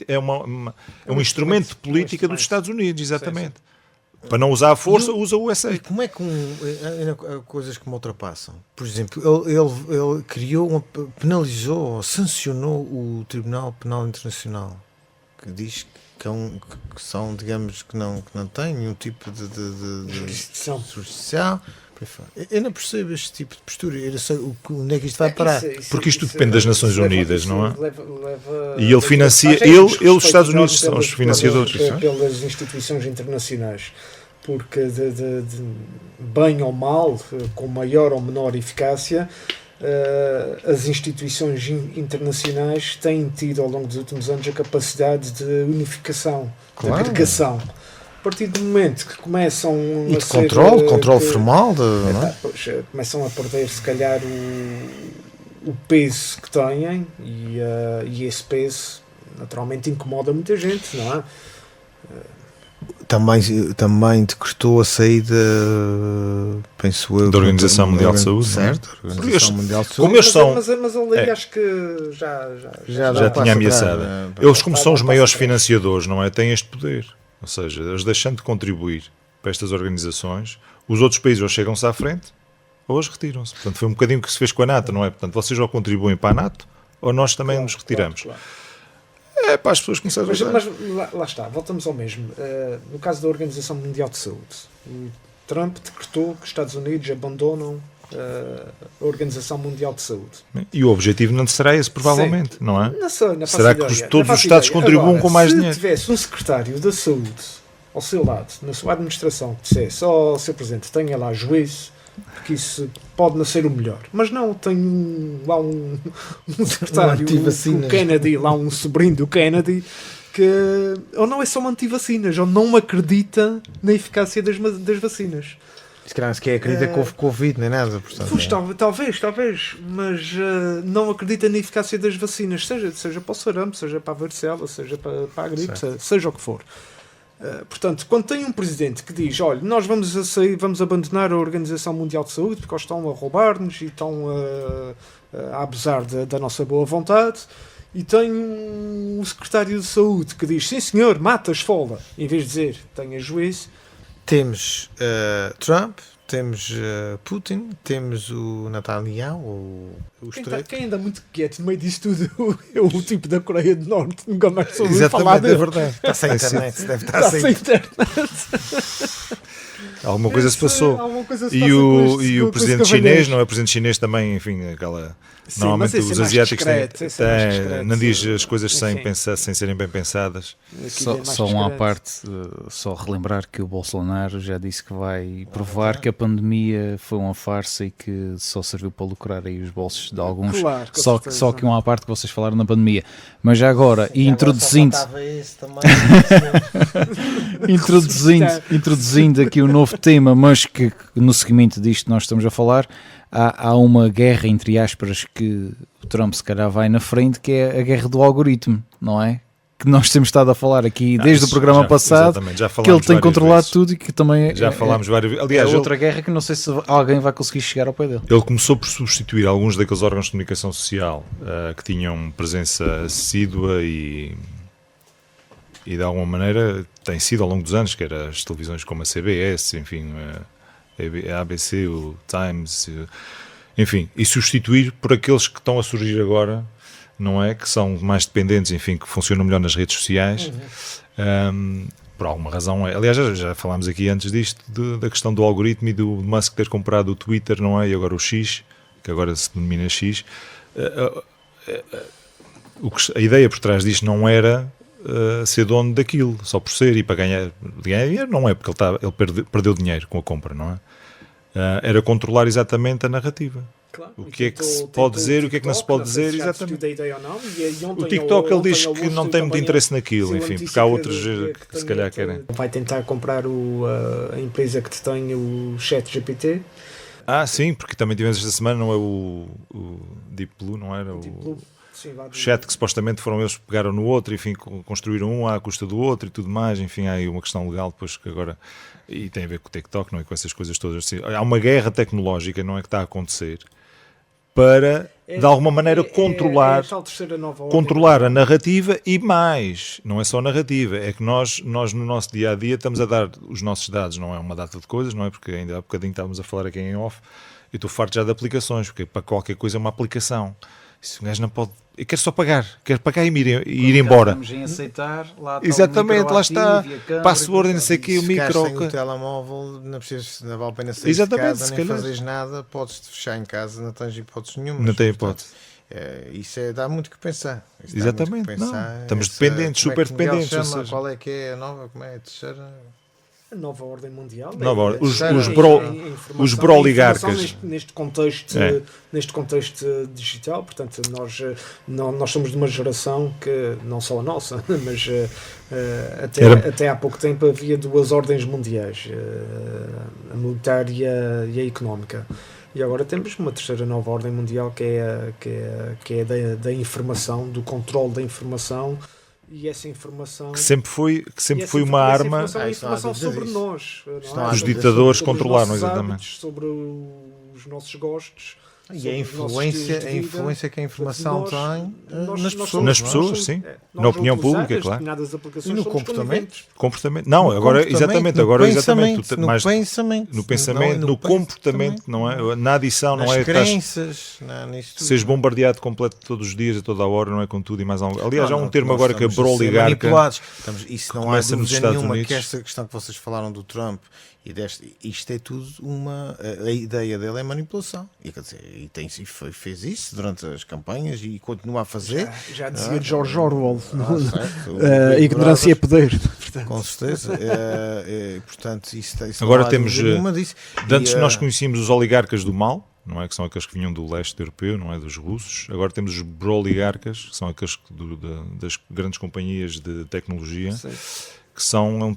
[SPEAKER 6] é um instrumento de política dos Estados Unidos, exatamente. Sim. Para não usar a força, usa o USAID.
[SPEAKER 5] E como é que coisas que me ultrapassam? Por exemplo, ele criou, penalizou, sancionou o Tribunal Penal Internacional, que diz que são, digamos, que não têm nenhum tipo de jurisdição. Eu não percebo este tipo de postura, eu não sei onde é que isto vai parar.
[SPEAKER 6] Porque isto depende das Nações Unidas, não é? E ele financia, os Estados Unidos são os financiadores.
[SPEAKER 4] Pelas instituições internacionais, porque bem ou mal, com maior ou menor eficácia, as instituições internacionais têm tido ao longo dos últimos anos a capacidade de unificação, de agregação. A partir do momento que começam
[SPEAKER 5] e de controle formal
[SPEAKER 4] começam a perder se calhar o peso que têm e esse peso naturalmente incomoda muita gente, não é?
[SPEAKER 5] Também decretou a saída, penso eu,
[SPEAKER 6] da Organização Mundial de Saúde,
[SPEAKER 5] certo?
[SPEAKER 6] Organização
[SPEAKER 5] Mundial de Saúde.
[SPEAKER 6] Como eles são,
[SPEAKER 4] mas a lei acho que
[SPEAKER 6] já tinha ameaçado. Eles, como são os maiores financiadores, não é? Têm este poder. Ou seja, eles deixando de contribuir para estas organizações, os outros países ou chegam-se à frente ou eles retiram-se. Portanto, foi um bocadinho o que se fez com a NATO, não é? Portanto, vocês ou contribuem para a NATO ou nós também nos retiramos.
[SPEAKER 4] Claro.
[SPEAKER 6] É para as pessoas começarem a usar.
[SPEAKER 4] Mas lá está, voltamos ao mesmo. No caso da Organização Mundial de Saúde, o Trump decretou que os Estados Unidos abandonam a Organização Mundial de Saúde.
[SPEAKER 6] E o objetivo não será esse, provavelmente, não é?
[SPEAKER 4] Não
[SPEAKER 6] será que todos os Estados contribuam com mais dinheiro?
[SPEAKER 4] Se tivesse um secretário da Saúde ao seu lado, na sua administração, que dissesse, Sr. Presidente, tenha lá juízo, porque isso pode não ser o melhor. Mas não, tem lá um secretário, o Kennedy, lá um sobrinho do Kennedy, que ou não é só anti-vacinas, ou não acredita na eficácia das vacinas.
[SPEAKER 5] Se calhar sequer acredita que houve Covid, nem nada. Portanto,
[SPEAKER 4] talvez, mas não acredita na eficácia das vacinas, seja para o sarampo, seja para a varicela, seja para a gripe, seja o que for. Portanto, quando tem um presidente que diz, olha, nós vamos abandonar a Organização Mundial de Saúde porque eles estão a roubar-nos e estão a abusar da nossa boa vontade, e tem um secretário de Saúde que diz, sim senhor, mata, esfola, em vez de dizer, tenha juízo.
[SPEAKER 5] Temos Trump, temos Putin, temos o Netanyahu,
[SPEAKER 4] quem anda muito quieto no meio disso tudo é o tipo da Coreia do Norte, nunca mais soube falar dele.
[SPEAKER 5] É verdade. Está sem internet, deve estar sem
[SPEAKER 4] internet.
[SPEAKER 6] Alguma coisa se passou. E o presidente chinês, não é? O presidente chinês também, enfim, aquela...
[SPEAKER 4] Sim,
[SPEAKER 6] normalmente os asiáticos
[SPEAKER 4] não
[SPEAKER 6] diz as coisas sem serem bem pensadas.
[SPEAKER 3] Só uma à parte, só relembrar que o Bolsonaro já disse que vai provar que a pandemia foi uma farsa e que só serviu para lucrar aí os bolsos de alguns.
[SPEAKER 4] Claro,
[SPEAKER 3] só que uma à parte que vocês falaram na pandemia. Mas já agora, e introduzindo aqui um novo tema, mas que no seguimento disto nós estamos a falar, há uma guerra, entre aspas, que o Trump se calhar vai na frente, que é a guerra do algoritmo, não é? Que nós temos estado a falar aqui desde o programa passado, que ele tem controlado tudo e que também
[SPEAKER 6] já falámos várias vezes. Aliás,
[SPEAKER 3] outra guerra que não sei se alguém vai conseguir chegar ao pé dele.
[SPEAKER 6] Ele começou por substituir alguns daqueles órgãos de comunicação social que tinham presença assídua e de alguma maneira tem sido ao longo dos anos, que era as televisões como a CBS, enfim, a ABC, o Times, enfim, e substituir por aqueles que estão a surgir agora, não é? Que são mais dependentes, enfim, que funcionam melhor nas redes sociais. Por alguma razão. Aliás, já falámos aqui antes disto, da questão do algoritmo e do Musk ter comprado o Twitter, não é? E agora o X, que agora se denomina X. A ideia por trás disto não era ser dono daquilo, só por ser, e para ganhar dinheiro, não é, porque ele perdeu dinheiro com a compra, não é? Era controlar exatamente a narrativa.
[SPEAKER 4] Claro.
[SPEAKER 6] O que é que se pode dizer, o que é que não se pode dizer, exatamente. O TikTok ele diz que não tem muito interesse naquilo, enfim, porque há outros que se calhar querem.
[SPEAKER 4] Vai tentar comprar a empresa que detém o ChatGPT.
[SPEAKER 6] Sim, porque também tivemos esta semana, não é o Deep Blue, não era? O Chat que supostamente foram eles que pegaram no outro, enfim, construíram à custa do outro e tudo mais, enfim, há aí uma questão legal depois que agora, e tem a ver com o TikTok, não é, com essas coisas todas. Há uma guerra tecnológica, não é, que está a acontecer para, de alguma maneira, controlar a narrativa e mais, não é só narrativa, é que nós no nosso dia-a-dia estamos a dar os nossos dados, não é uma data de coisas, não é, porque ainda há bocadinho estávamos a falar aqui em off, eu estou farto já de aplicações, porque para qualquer coisa é uma aplicação. Se um gajo não pode... Eu quero só pagar. Quero pagar e ir embora.
[SPEAKER 3] Estamos em aceitar, lá está.
[SPEAKER 6] Exatamente, lá está. Password, não sei o quê, o micro...
[SPEAKER 5] Se o telemóvel, não vale a pena sair
[SPEAKER 6] exatamente,
[SPEAKER 5] de casa, nem fazeres nada, podes-te fechar em casa, não tens hipóteses nenhuma.
[SPEAKER 6] Não tem hipótese.
[SPEAKER 5] Isso dá muito que pensar.
[SPEAKER 6] Exatamente.
[SPEAKER 5] Que pensar.
[SPEAKER 6] Não. Estamos dependentes, super dependentes.
[SPEAKER 5] Qual é que é a nova? Como é a terceira?
[SPEAKER 4] A nova ordem mundial.
[SPEAKER 6] Os broligarcas.
[SPEAKER 4] Neste contexto digital, portanto, nós somos de uma geração que, não só a nossa, mas até há pouco tempo havia duas ordens mundiais, a monetária e a económica. E agora temos uma terceira nova ordem mundial que é da informação, do controle da informação. E essa informação
[SPEAKER 6] que sempre foi uma arma.
[SPEAKER 4] Informação sobre nós,
[SPEAKER 6] os ditadores controlaram, exatamente,
[SPEAKER 4] sobre os nossos gostos.
[SPEAKER 5] E a influência que a informação tem
[SPEAKER 6] nas pessoas, sim. Na opinião pública, claro.
[SPEAKER 5] E no comportamento.
[SPEAKER 6] Não, agora exatamente. No pensamento, no comportamento, não é? Na adição, não é?
[SPEAKER 5] Nas crenças,
[SPEAKER 6] seres bombardeado completo todos os dias, a toda a hora, não é? Com tudo e mais algo. Aliás, há um termo agora que é broligarca.
[SPEAKER 5] Isso não há dúvida nenhuma que esta questão que vocês falaram do Trump isto é tudo a ideia dele é manipulação, e quer dizer, fez isso durante as campanhas e continua a fazer.
[SPEAKER 4] Já dizia George Orwell, ignorância é poder.
[SPEAKER 5] Com certeza. Portanto, isso
[SPEAKER 6] agora temos antes nós conhecíamos os oligarcas do mal, não é, que são aqueles que vinham do leste europeu, não é, dos russos. Agora temos os broligarcas, que são aqueles das grandes companhias de tecnologia. Sim. Que são um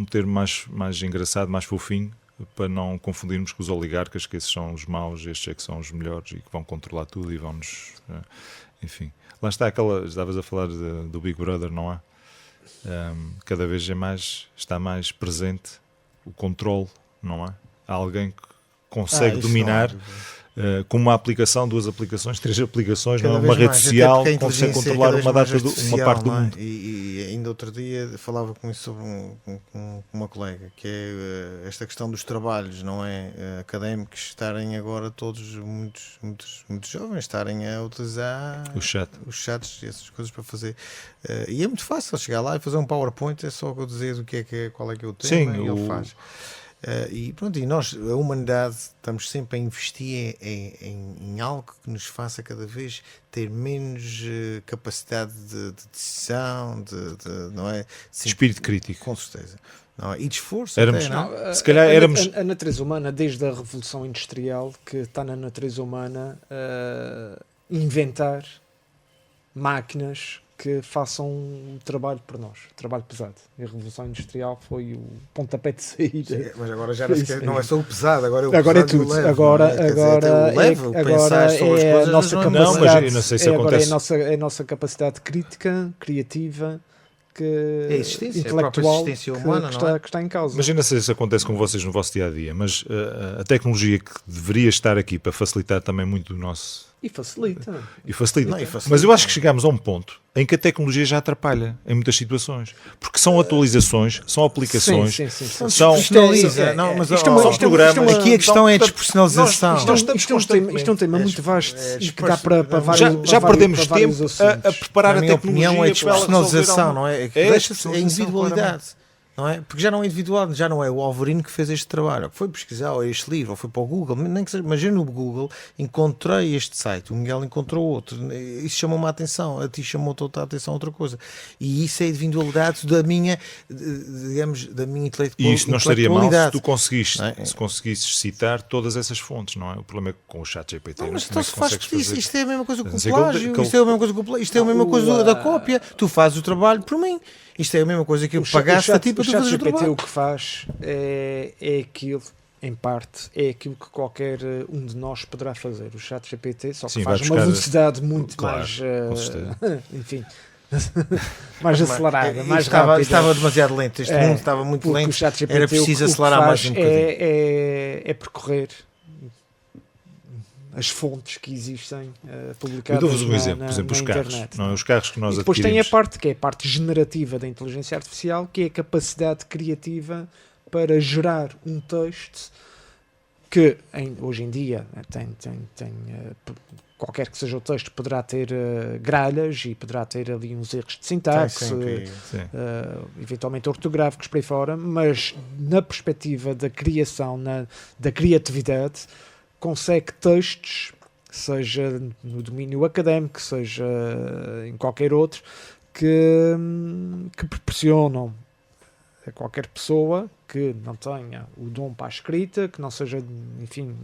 [SPEAKER 6] termo mais engraçado, mais fofinho, para não confundirmos com os oligarcas, que esses são os maus, estes é que são os melhores e que vão controlar tudo e vão-nos... Enfim, lá está estavas a falar do Big Brother, não é? Cada vez está mais presente o controle, não é? Há alguém que consegue dominar... com uma aplicação, 2 aplicações, 3 aplicações, não é? Uma rede social, consegue controlar uma parte do mundo.
[SPEAKER 5] E ainda outro dia falava com isso sobre com uma colega, que é esta questão dos trabalhos, não é? Académicos estarem agora todos, muitos jovens, estarem a utilizar os chats e essas coisas para fazer. E é muito fácil chegar lá e fazer um PowerPoint, é só dizer qual é que é o tema. Sim, e ele faz. E pronto, e nós, a humanidade, estamos sempre a investir em algo que nos faça cada vez ter menos capacidade de decisão, não é?
[SPEAKER 6] Espírito crítico.
[SPEAKER 5] Com certeza. Não, e de esforço.
[SPEAKER 6] Se calhar éramos...
[SPEAKER 4] A natureza humana, desde a Revolução Industrial, que está na natureza humana inventar máquinas que façam um trabalho por nós, trabalho pesado. E a Revolução Industrial foi o pontapé de saída.
[SPEAKER 5] Sim, mas agora já não é só o pesado, agora é o
[SPEAKER 4] agora
[SPEAKER 5] pesado.
[SPEAKER 4] É tudo. Agora é a nossa capacidade. É a nossa capacidade crítica, criativa,
[SPEAKER 5] a existência,
[SPEAKER 4] intelectual,
[SPEAKER 5] a existência humana,
[SPEAKER 4] que está em causa.
[SPEAKER 6] Imagina se isso acontece com vocês no vosso dia a dia, mas a tecnologia que deveria estar aqui para facilitar também muito do nosso
[SPEAKER 4] E facilita.
[SPEAKER 6] E facilita.
[SPEAKER 5] Não, e facilita.
[SPEAKER 6] Mas eu acho que chegamos a um ponto em que a tecnologia já atrapalha em muitas situações. Porque são atualizações, são aplicações,
[SPEAKER 4] Sim.
[SPEAKER 6] são
[SPEAKER 5] Despersonaliza. Não, mas
[SPEAKER 4] isto é uma-
[SPEAKER 5] ó,
[SPEAKER 4] isto é uma-
[SPEAKER 6] programas.
[SPEAKER 4] isto é uma-
[SPEAKER 5] aqui a questão é a
[SPEAKER 6] Nós-
[SPEAKER 5] despersonalização.
[SPEAKER 4] Isto é um tema muito vasto e que dá para vários
[SPEAKER 6] já perdemos
[SPEAKER 4] para vários
[SPEAKER 6] tempo a
[SPEAKER 4] assuntos.
[SPEAKER 6] preparar
[SPEAKER 5] Na
[SPEAKER 6] a
[SPEAKER 5] minha
[SPEAKER 6] tecnologia
[SPEAKER 5] opinião, é
[SPEAKER 6] para ela resolver
[SPEAKER 5] despersonalização,
[SPEAKER 6] alguma-
[SPEAKER 5] não é? É, que
[SPEAKER 6] É
[SPEAKER 5] deixa-se- é
[SPEAKER 6] despersonalização,
[SPEAKER 5] individualidade. Não é? Porque já não é individual, já não é o Alvarino que fez este trabalho, foi pesquisar, ou este livro, ou foi para o Google, nem que seja, mas eu no Google encontrei este site, o Miguel encontrou outro, isso chamou-me a atenção, a ti chamou-te a atenção outra coisa, e isso é individualidade da minha, digamos, da minha
[SPEAKER 6] E isso não estaria mal se
[SPEAKER 5] intelectualidade.
[SPEAKER 6] tu conseguisses,
[SPEAKER 5] Não é?
[SPEAKER 6] se conseguisses citar todas essas fontes, não é? O problema é que com o chat GPT
[SPEAKER 5] Não, mas
[SPEAKER 6] como
[SPEAKER 5] então
[SPEAKER 6] é
[SPEAKER 5] se
[SPEAKER 6] que
[SPEAKER 5] faz
[SPEAKER 6] consegues
[SPEAKER 5] isso,
[SPEAKER 6] fazer?
[SPEAKER 5] isto é a mesma coisa que o
[SPEAKER 6] Mas é que ele-
[SPEAKER 5] plágio,
[SPEAKER 6] que ele-
[SPEAKER 5] isto é a mesma coisa que o plágio, isto é a mesma coisa da cópia, tu fazes o trabalho por mim, isto é a mesma coisa que eu pagasse a ti para tu fazeres o
[SPEAKER 4] GPT
[SPEAKER 5] trabalho.
[SPEAKER 4] o que faz é aquilo, em parte, é aquilo que qualquer um de nós poderá fazer. O chat GPT só que
[SPEAKER 6] Sim,
[SPEAKER 4] faz
[SPEAKER 6] vai
[SPEAKER 4] uma
[SPEAKER 6] buscar-
[SPEAKER 4] velocidade muito
[SPEAKER 6] Claro,
[SPEAKER 4] mais,
[SPEAKER 6] com certeza.
[SPEAKER 4] enfim, mais acelerada, mais
[SPEAKER 5] estava,
[SPEAKER 4] rápida.
[SPEAKER 5] estava demasiado lento, este
[SPEAKER 4] É,
[SPEAKER 5] mundo estava muito
[SPEAKER 4] Porque o
[SPEAKER 5] lento,
[SPEAKER 4] chat GPT
[SPEAKER 5] era preciso
[SPEAKER 4] o que
[SPEAKER 5] acelerar mais
[SPEAKER 4] faz
[SPEAKER 5] um bocadinho.
[SPEAKER 4] é percorrer as fontes que existem
[SPEAKER 6] Eu
[SPEAKER 4] publicadas
[SPEAKER 6] dou-vos um
[SPEAKER 4] na,
[SPEAKER 6] exemplo,
[SPEAKER 4] na,
[SPEAKER 6] por exemplo,
[SPEAKER 4] na
[SPEAKER 6] os carros.
[SPEAKER 4] internet.
[SPEAKER 6] Não é? Os carros que nós
[SPEAKER 4] E depois
[SPEAKER 6] adquirimos.
[SPEAKER 4] tem a parte que é a parte generativa da inteligência artificial, que é a capacidade criativa para gerar um texto que hoje em dia qualquer que seja o texto poderá ter gralhas e poderá ter ali uns erros de sintaxe,
[SPEAKER 6] Sim.
[SPEAKER 4] eventualmente ortográficos por aí fora, mas na perspectiva da criação, da criatividade, consegue textos, seja no domínio académico, seja em qualquer outro, que proporcionam a qualquer pessoa que não tenha o dom para a escrita, que não seja, enfim,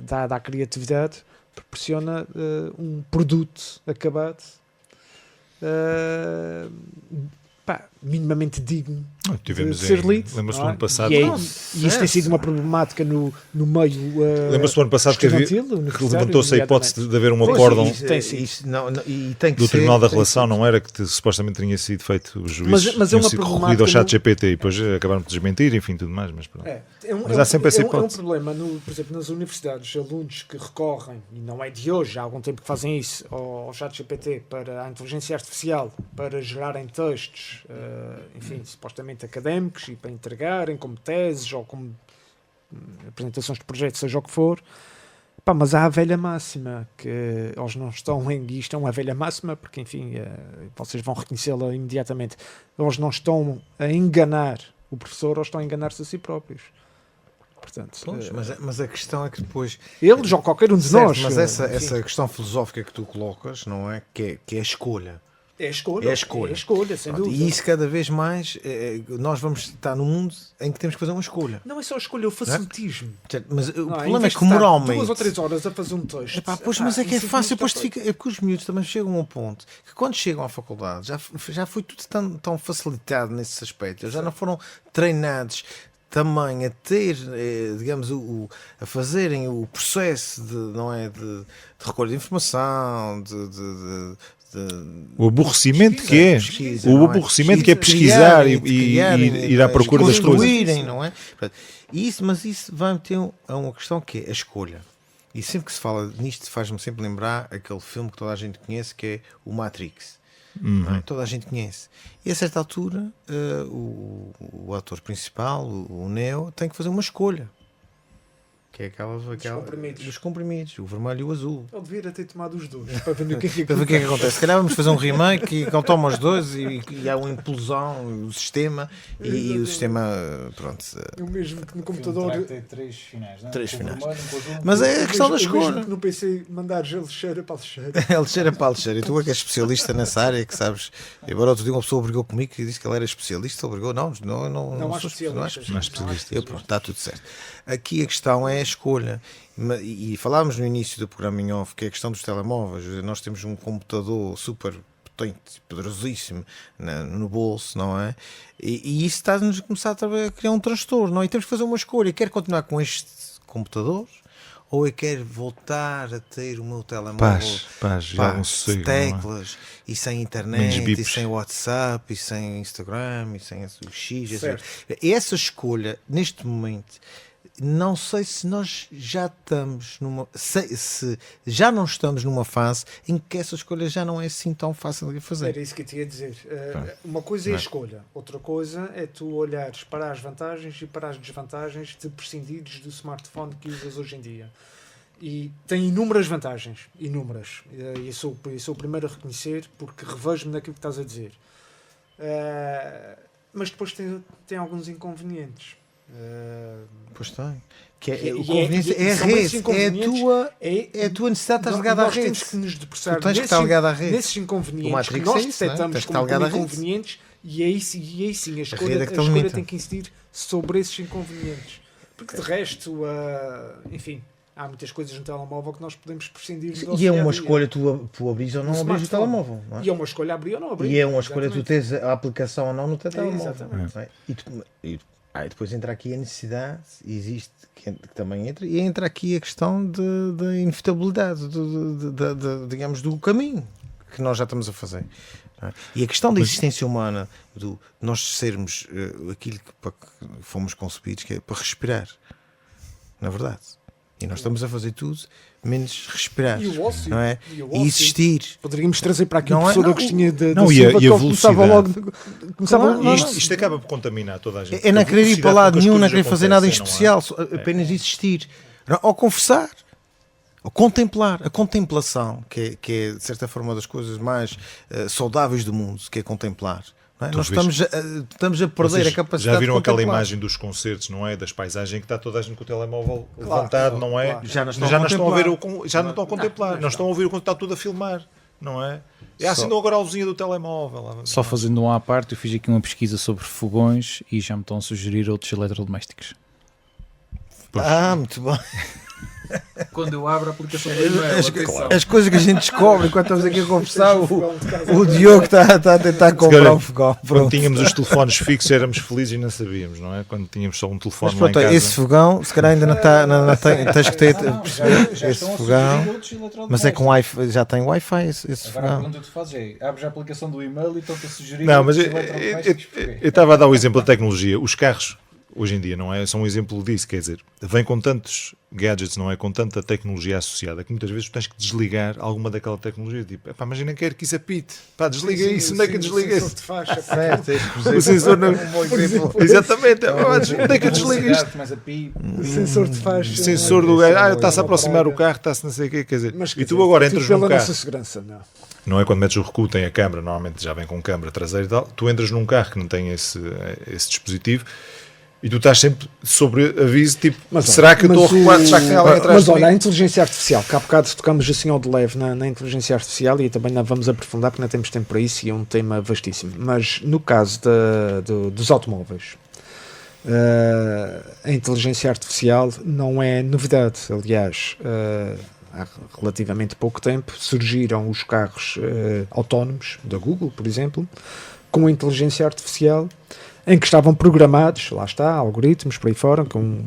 [SPEAKER 4] dada à criatividade, proporciona um produto acabado minimamente digno
[SPEAKER 6] Tivemos
[SPEAKER 4] de ser lido.
[SPEAKER 6] Lembra-se do
[SPEAKER 4] não é?
[SPEAKER 6] ano passado?
[SPEAKER 4] E isso tem sido uma problemática no meio
[SPEAKER 6] Lembra-se do ano passado que levantou-se a hipótese de haver um acórdão do Tribunal da Relação, não era? Que supostamente tinha sido feito, os juízes
[SPEAKER 4] mas é
[SPEAKER 6] tinham
[SPEAKER 4] uma
[SPEAKER 6] sido
[SPEAKER 4] problemática
[SPEAKER 6] recorrido ao chat GPT e depois acabaram por desmentir, enfim, tudo mais. Mas pronto. Mas há sempre essa
[SPEAKER 4] É um
[SPEAKER 6] hipótese.
[SPEAKER 4] problema, por exemplo, nas universidades, alunos que recorrem, e não é de hoje, há algum tempo que fazem isso, ao chat GPT, para a inteligência artificial, para gerarem textos, enfim, supostamente académicos e para entregarem como teses ou como apresentações de projetos, seja o que for. Mas há a velha máxima que eles não estão em... Isto é uma velha máxima porque, enfim, vocês vão reconhecê-la imediatamente. Eles não estão a enganar o professor, ou estão a enganar-se a si próprios. Portanto,
[SPEAKER 5] Pois, mas a questão é que depois...
[SPEAKER 4] eles ou qualquer um de
[SPEAKER 5] Certo,
[SPEAKER 4] nós.
[SPEAKER 5] mas
[SPEAKER 4] enfim.
[SPEAKER 5] essa questão filosófica que tu colocas, não é? Que é a escolha.
[SPEAKER 4] É a escolha.
[SPEAKER 5] É a escolha.
[SPEAKER 4] É a escolha, sem
[SPEAKER 5] Pronto,
[SPEAKER 4] dúvida.
[SPEAKER 5] e isso cada vez mais, nós vamos estar num mundo em que temos que fazer uma escolha.
[SPEAKER 4] Não é só a escolha, é o facilitismo.
[SPEAKER 5] Mas o
[SPEAKER 4] Não, em
[SPEAKER 5] problema é
[SPEAKER 4] vez
[SPEAKER 5] que
[SPEAKER 4] de estar
[SPEAKER 5] moralmente...
[SPEAKER 4] 2 ou 3 horas a fazer um texto.
[SPEAKER 5] Epá, pois, mas é que é
[SPEAKER 4] isso
[SPEAKER 5] fácil,
[SPEAKER 4] está
[SPEAKER 5] depois fica, é porque os miúdos também chegam a um ponto que quando chegam à faculdade já foi tudo tão facilitado nesse aspecto, eles já não foram treinados também a ter, digamos, a fazerem o processo de recolha de informação,
[SPEAKER 6] O aborrecimento que é.
[SPEAKER 5] pesquisa,
[SPEAKER 6] O
[SPEAKER 5] não é?
[SPEAKER 6] aborrecimento que é
[SPEAKER 5] Pesquisa,
[SPEAKER 6] pesquisar e ir à procura das coisas.
[SPEAKER 5] construírem, não é? Mas isso vai meter a uma questão que é a escolha. E sempre que se fala nisto faz-me sempre lembrar aquele filme que toda a gente conhece, que é o Matrix. Não é? Toda a gente conhece. E a certa altura o ator principal, o Neo, tem que fazer uma escolha. Que é aquela dos comprimidos, o vermelho e o azul.
[SPEAKER 4] Ele devia ter tomado os dois para ver o que é que
[SPEAKER 5] Para ver o que é que acontece. Se calhar vamos fazer um remake e então toma os dois e há uma implosão, o sistema e o sistema, pronto.
[SPEAKER 4] O mesmo que no computador.
[SPEAKER 7] Tem 3 finais, não é?
[SPEAKER 5] 3
[SPEAKER 7] Com
[SPEAKER 5] finais.
[SPEAKER 7] vermelho, com azul.
[SPEAKER 5] Mas é a questão da
[SPEAKER 4] O mesmo
[SPEAKER 5] escolha.
[SPEAKER 4] que no PC mandar Alexeira para Alexeira.
[SPEAKER 5] Alexeira para Alexeira, e tu é que és especialista nessa área, que sabes. Embora outro dia uma pessoa brigou comigo e disse que ele era especialista, obrigou, não
[SPEAKER 4] Não há
[SPEAKER 5] sou
[SPEAKER 4] especialistas.
[SPEAKER 5] não há especialista.
[SPEAKER 4] Não há
[SPEAKER 5] Pronto, está tudo certo. Aqui a questão é a escolha. E falámos no início do programa em off que é a questão dos telemóveis. Nós temos um computador super potente, poderosíssimo no bolso, não é? E isso está-nos a começar a criar um transtorno, não é? E temos que fazer uma escolha. Quero continuar com este computador ou eu quero voltar a ter o meu telemóvel
[SPEAKER 6] Paz, já não sei.
[SPEAKER 5] teclas e sem
[SPEAKER 6] Menos
[SPEAKER 5] internet e
[SPEAKER 6] bips.
[SPEAKER 5] sem WhatsApp e sem Instagram e sem o X.
[SPEAKER 4] Certo.
[SPEAKER 5] Essa escolha neste momento não sei se nós já estamos se já não estamos numa fase em que essa escolha já não é assim tão fácil de fazer.
[SPEAKER 4] Era isso que eu te ia dizer. Uma coisa é a escolha, outra coisa é tu olhares para as vantagens e para as desvantagens de prescindires do smartphone que usas hoje em dia. E tem inúmeras vantagens, inúmeras. E eu sou o primeiro a reconhecer, porque revejo-me naquilo que estás a dizer. Mas depois tem alguns inconvenientes.
[SPEAKER 5] Pois tem. Que é,
[SPEAKER 4] E-
[SPEAKER 5] o
[SPEAKER 4] e-
[SPEAKER 5] conveniência,
[SPEAKER 4] e-
[SPEAKER 5] é a
[SPEAKER 4] são esses
[SPEAKER 5] rede,
[SPEAKER 4] inconvenientes.
[SPEAKER 5] é a tua necessidade de estar ligada à
[SPEAKER 4] Nós
[SPEAKER 5] rede.
[SPEAKER 4] temos que nos debruçar
[SPEAKER 5] Tu tens que estar ligado à rede.
[SPEAKER 4] nesses
[SPEAKER 5] O
[SPEAKER 4] inconvenientes que
[SPEAKER 5] Matrix
[SPEAKER 4] nós
[SPEAKER 5] é isso, não é?
[SPEAKER 4] detectamos
[SPEAKER 5] Tens que estar
[SPEAKER 4] como
[SPEAKER 5] ligado à rede.
[SPEAKER 4] inconvenientes, e aí sim a escolha,
[SPEAKER 5] rede é que te
[SPEAKER 4] a escolha
[SPEAKER 5] limita.
[SPEAKER 4] tem que incidir sobre esses inconvenientes. Porque de resto, enfim, há muitas coisas no telemóvel que nós podemos prescindir do nosso
[SPEAKER 5] E é
[SPEAKER 4] dia a
[SPEAKER 5] uma
[SPEAKER 4] dia.
[SPEAKER 5] escolha tu abris ou não
[SPEAKER 4] No
[SPEAKER 5] abris o
[SPEAKER 4] smartphone.
[SPEAKER 5] telemóvel. Não é?
[SPEAKER 4] E é uma escolha abrir ou não abrir.
[SPEAKER 5] E é uma escolha tu
[SPEAKER 4] Exatamente.
[SPEAKER 5] tens a aplicação ou não no teu telemóvel.
[SPEAKER 4] Exatamente.
[SPEAKER 5] Não é? E depois entra aqui a necessidade, existe, que também entra, e entra aqui a questão da inevitabilidade, digamos, do caminho que nós já estamos a fazer. Não é? E a questão da existência humana, de nós sermos aquilo para que fomos concebidos, que é para respirar, na verdade. E nós estamos a fazer tudo menos respirar,
[SPEAKER 4] E o ócio.
[SPEAKER 5] não é?
[SPEAKER 4] E o
[SPEAKER 5] E
[SPEAKER 4] ócio.
[SPEAKER 5] existir.
[SPEAKER 4] Poderíamos trazer para aqui
[SPEAKER 5] Não
[SPEAKER 4] o
[SPEAKER 5] é-
[SPEAKER 4] professor
[SPEAKER 5] não,
[SPEAKER 4] Agostinho da
[SPEAKER 6] não, e a-
[SPEAKER 4] Silva,
[SPEAKER 6] e a
[SPEAKER 4] que ele começava
[SPEAKER 6] velocidade.
[SPEAKER 4] logo começava
[SPEAKER 5] Claro,
[SPEAKER 4] logo-
[SPEAKER 5] não,
[SPEAKER 6] Isto acaba por contaminar toda a gente.
[SPEAKER 5] É não
[SPEAKER 6] A
[SPEAKER 5] querer ir para
[SPEAKER 6] velocidade
[SPEAKER 5] lado
[SPEAKER 6] com que as
[SPEAKER 5] nenhum, não
[SPEAKER 6] coisas
[SPEAKER 5] querer fazer nada em
[SPEAKER 6] acontecem, não é?
[SPEAKER 5] especial, apenas existir. Ou conversar, ou contemplar. A contemplação, que é de certa forma das coisas mais saudáveis do mundo, que é contemplar. Não é?
[SPEAKER 6] Tu
[SPEAKER 5] Nós
[SPEAKER 6] vês-
[SPEAKER 5] estamos a perder
[SPEAKER 6] Vocês
[SPEAKER 5] a capacidade
[SPEAKER 6] já viram
[SPEAKER 5] de
[SPEAKER 6] aquela
[SPEAKER 5] contemplar.
[SPEAKER 6] imagem dos concertos, não é? Das paisagens que está toda a gente com o telemóvel levantado, não é?
[SPEAKER 4] claro.
[SPEAKER 5] Já não estão
[SPEAKER 6] Já
[SPEAKER 5] a
[SPEAKER 6] não estão a ver
[SPEAKER 5] contemplar.
[SPEAKER 6] já não estão a contemplar, não estão a ouvir o que está tudo a filmar, não é? É assim, não agora a luzinha do telemóvel.
[SPEAKER 3] Só fazendo um à parte, eu fiz aqui uma pesquisa sobre fogões e já me estão a sugerir outros eletrodomésticos.
[SPEAKER 5] Muito bom.
[SPEAKER 3] Quando eu abro a aplicação do
[SPEAKER 5] As coisas que a gente descobre enquanto estamos aqui a conversar, o Diogo está a tentar comprar um fogão.
[SPEAKER 6] Quando
[SPEAKER 5] Pronto.
[SPEAKER 6] tínhamos os telefones fixos éramos felizes e não sabíamos, não é? Quando tínhamos só um telefone
[SPEAKER 5] Mas
[SPEAKER 6] lá em
[SPEAKER 5] pronto,
[SPEAKER 6] casa.
[SPEAKER 5] esse fogão, se calhar ainda não está, tens que ter, perceber esse fogão, mas é com Wi-Fi, já tem Wi-Fi esse
[SPEAKER 3] Agora a
[SPEAKER 5] fogão.
[SPEAKER 3] pergunta que tu fazes é: abres a aplicação do e-mail e estão-te a sugerir.
[SPEAKER 6] Não, mas eu
[SPEAKER 3] outros eletrodomésticos, porquê?
[SPEAKER 6] estava a dar o exemplo da tecnologia. Os carros, hoje em dia, não é? São um exemplo disso, quer dizer, vem com tantos gadgets, não é? Com tanta tecnologia associada, que muitas vezes tu tens que desligar alguma daquela tecnologia. Tipo, epá, mas eu nem quero que isso apite. Pá, desliga isso, onde é que desliga isso? O sensor não... Exatamente, onde é que eu desligo isto?
[SPEAKER 3] Começa a pi.
[SPEAKER 4] O sensor de faixa.
[SPEAKER 6] O sensor do gajo, está-se a aproximar o carro, está-se não sei o quê, quer dizer.
[SPEAKER 4] Mas,
[SPEAKER 6] E tu agora entras num
[SPEAKER 4] pela
[SPEAKER 6] carro.
[SPEAKER 4] nossa segurança, não.
[SPEAKER 6] Não é quando metes o recuo, tem a câmara, normalmente já vem com câmara traseira e tal. Tu entras num carro que não tem esse dispositivo e tu estás sempre sobre aviso, tipo, será que eu estou a recuar? Será que tem alguém atrás
[SPEAKER 4] Mas
[SPEAKER 6] de mim?
[SPEAKER 4] olha, a inteligência artificial, que há bocado tocamos assim ao de leve na inteligência artificial e também não vamos aprofundar porque não temos tempo para isso e é um tema vastíssimo. Mas no caso dos automóveis, a inteligência artificial não é novidade. Aliás, há relativamente pouco tempo surgiram os carros autónomos da Google, por exemplo, com inteligência artificial, em que estavam programados, lá está, algoritmos por aí fora, com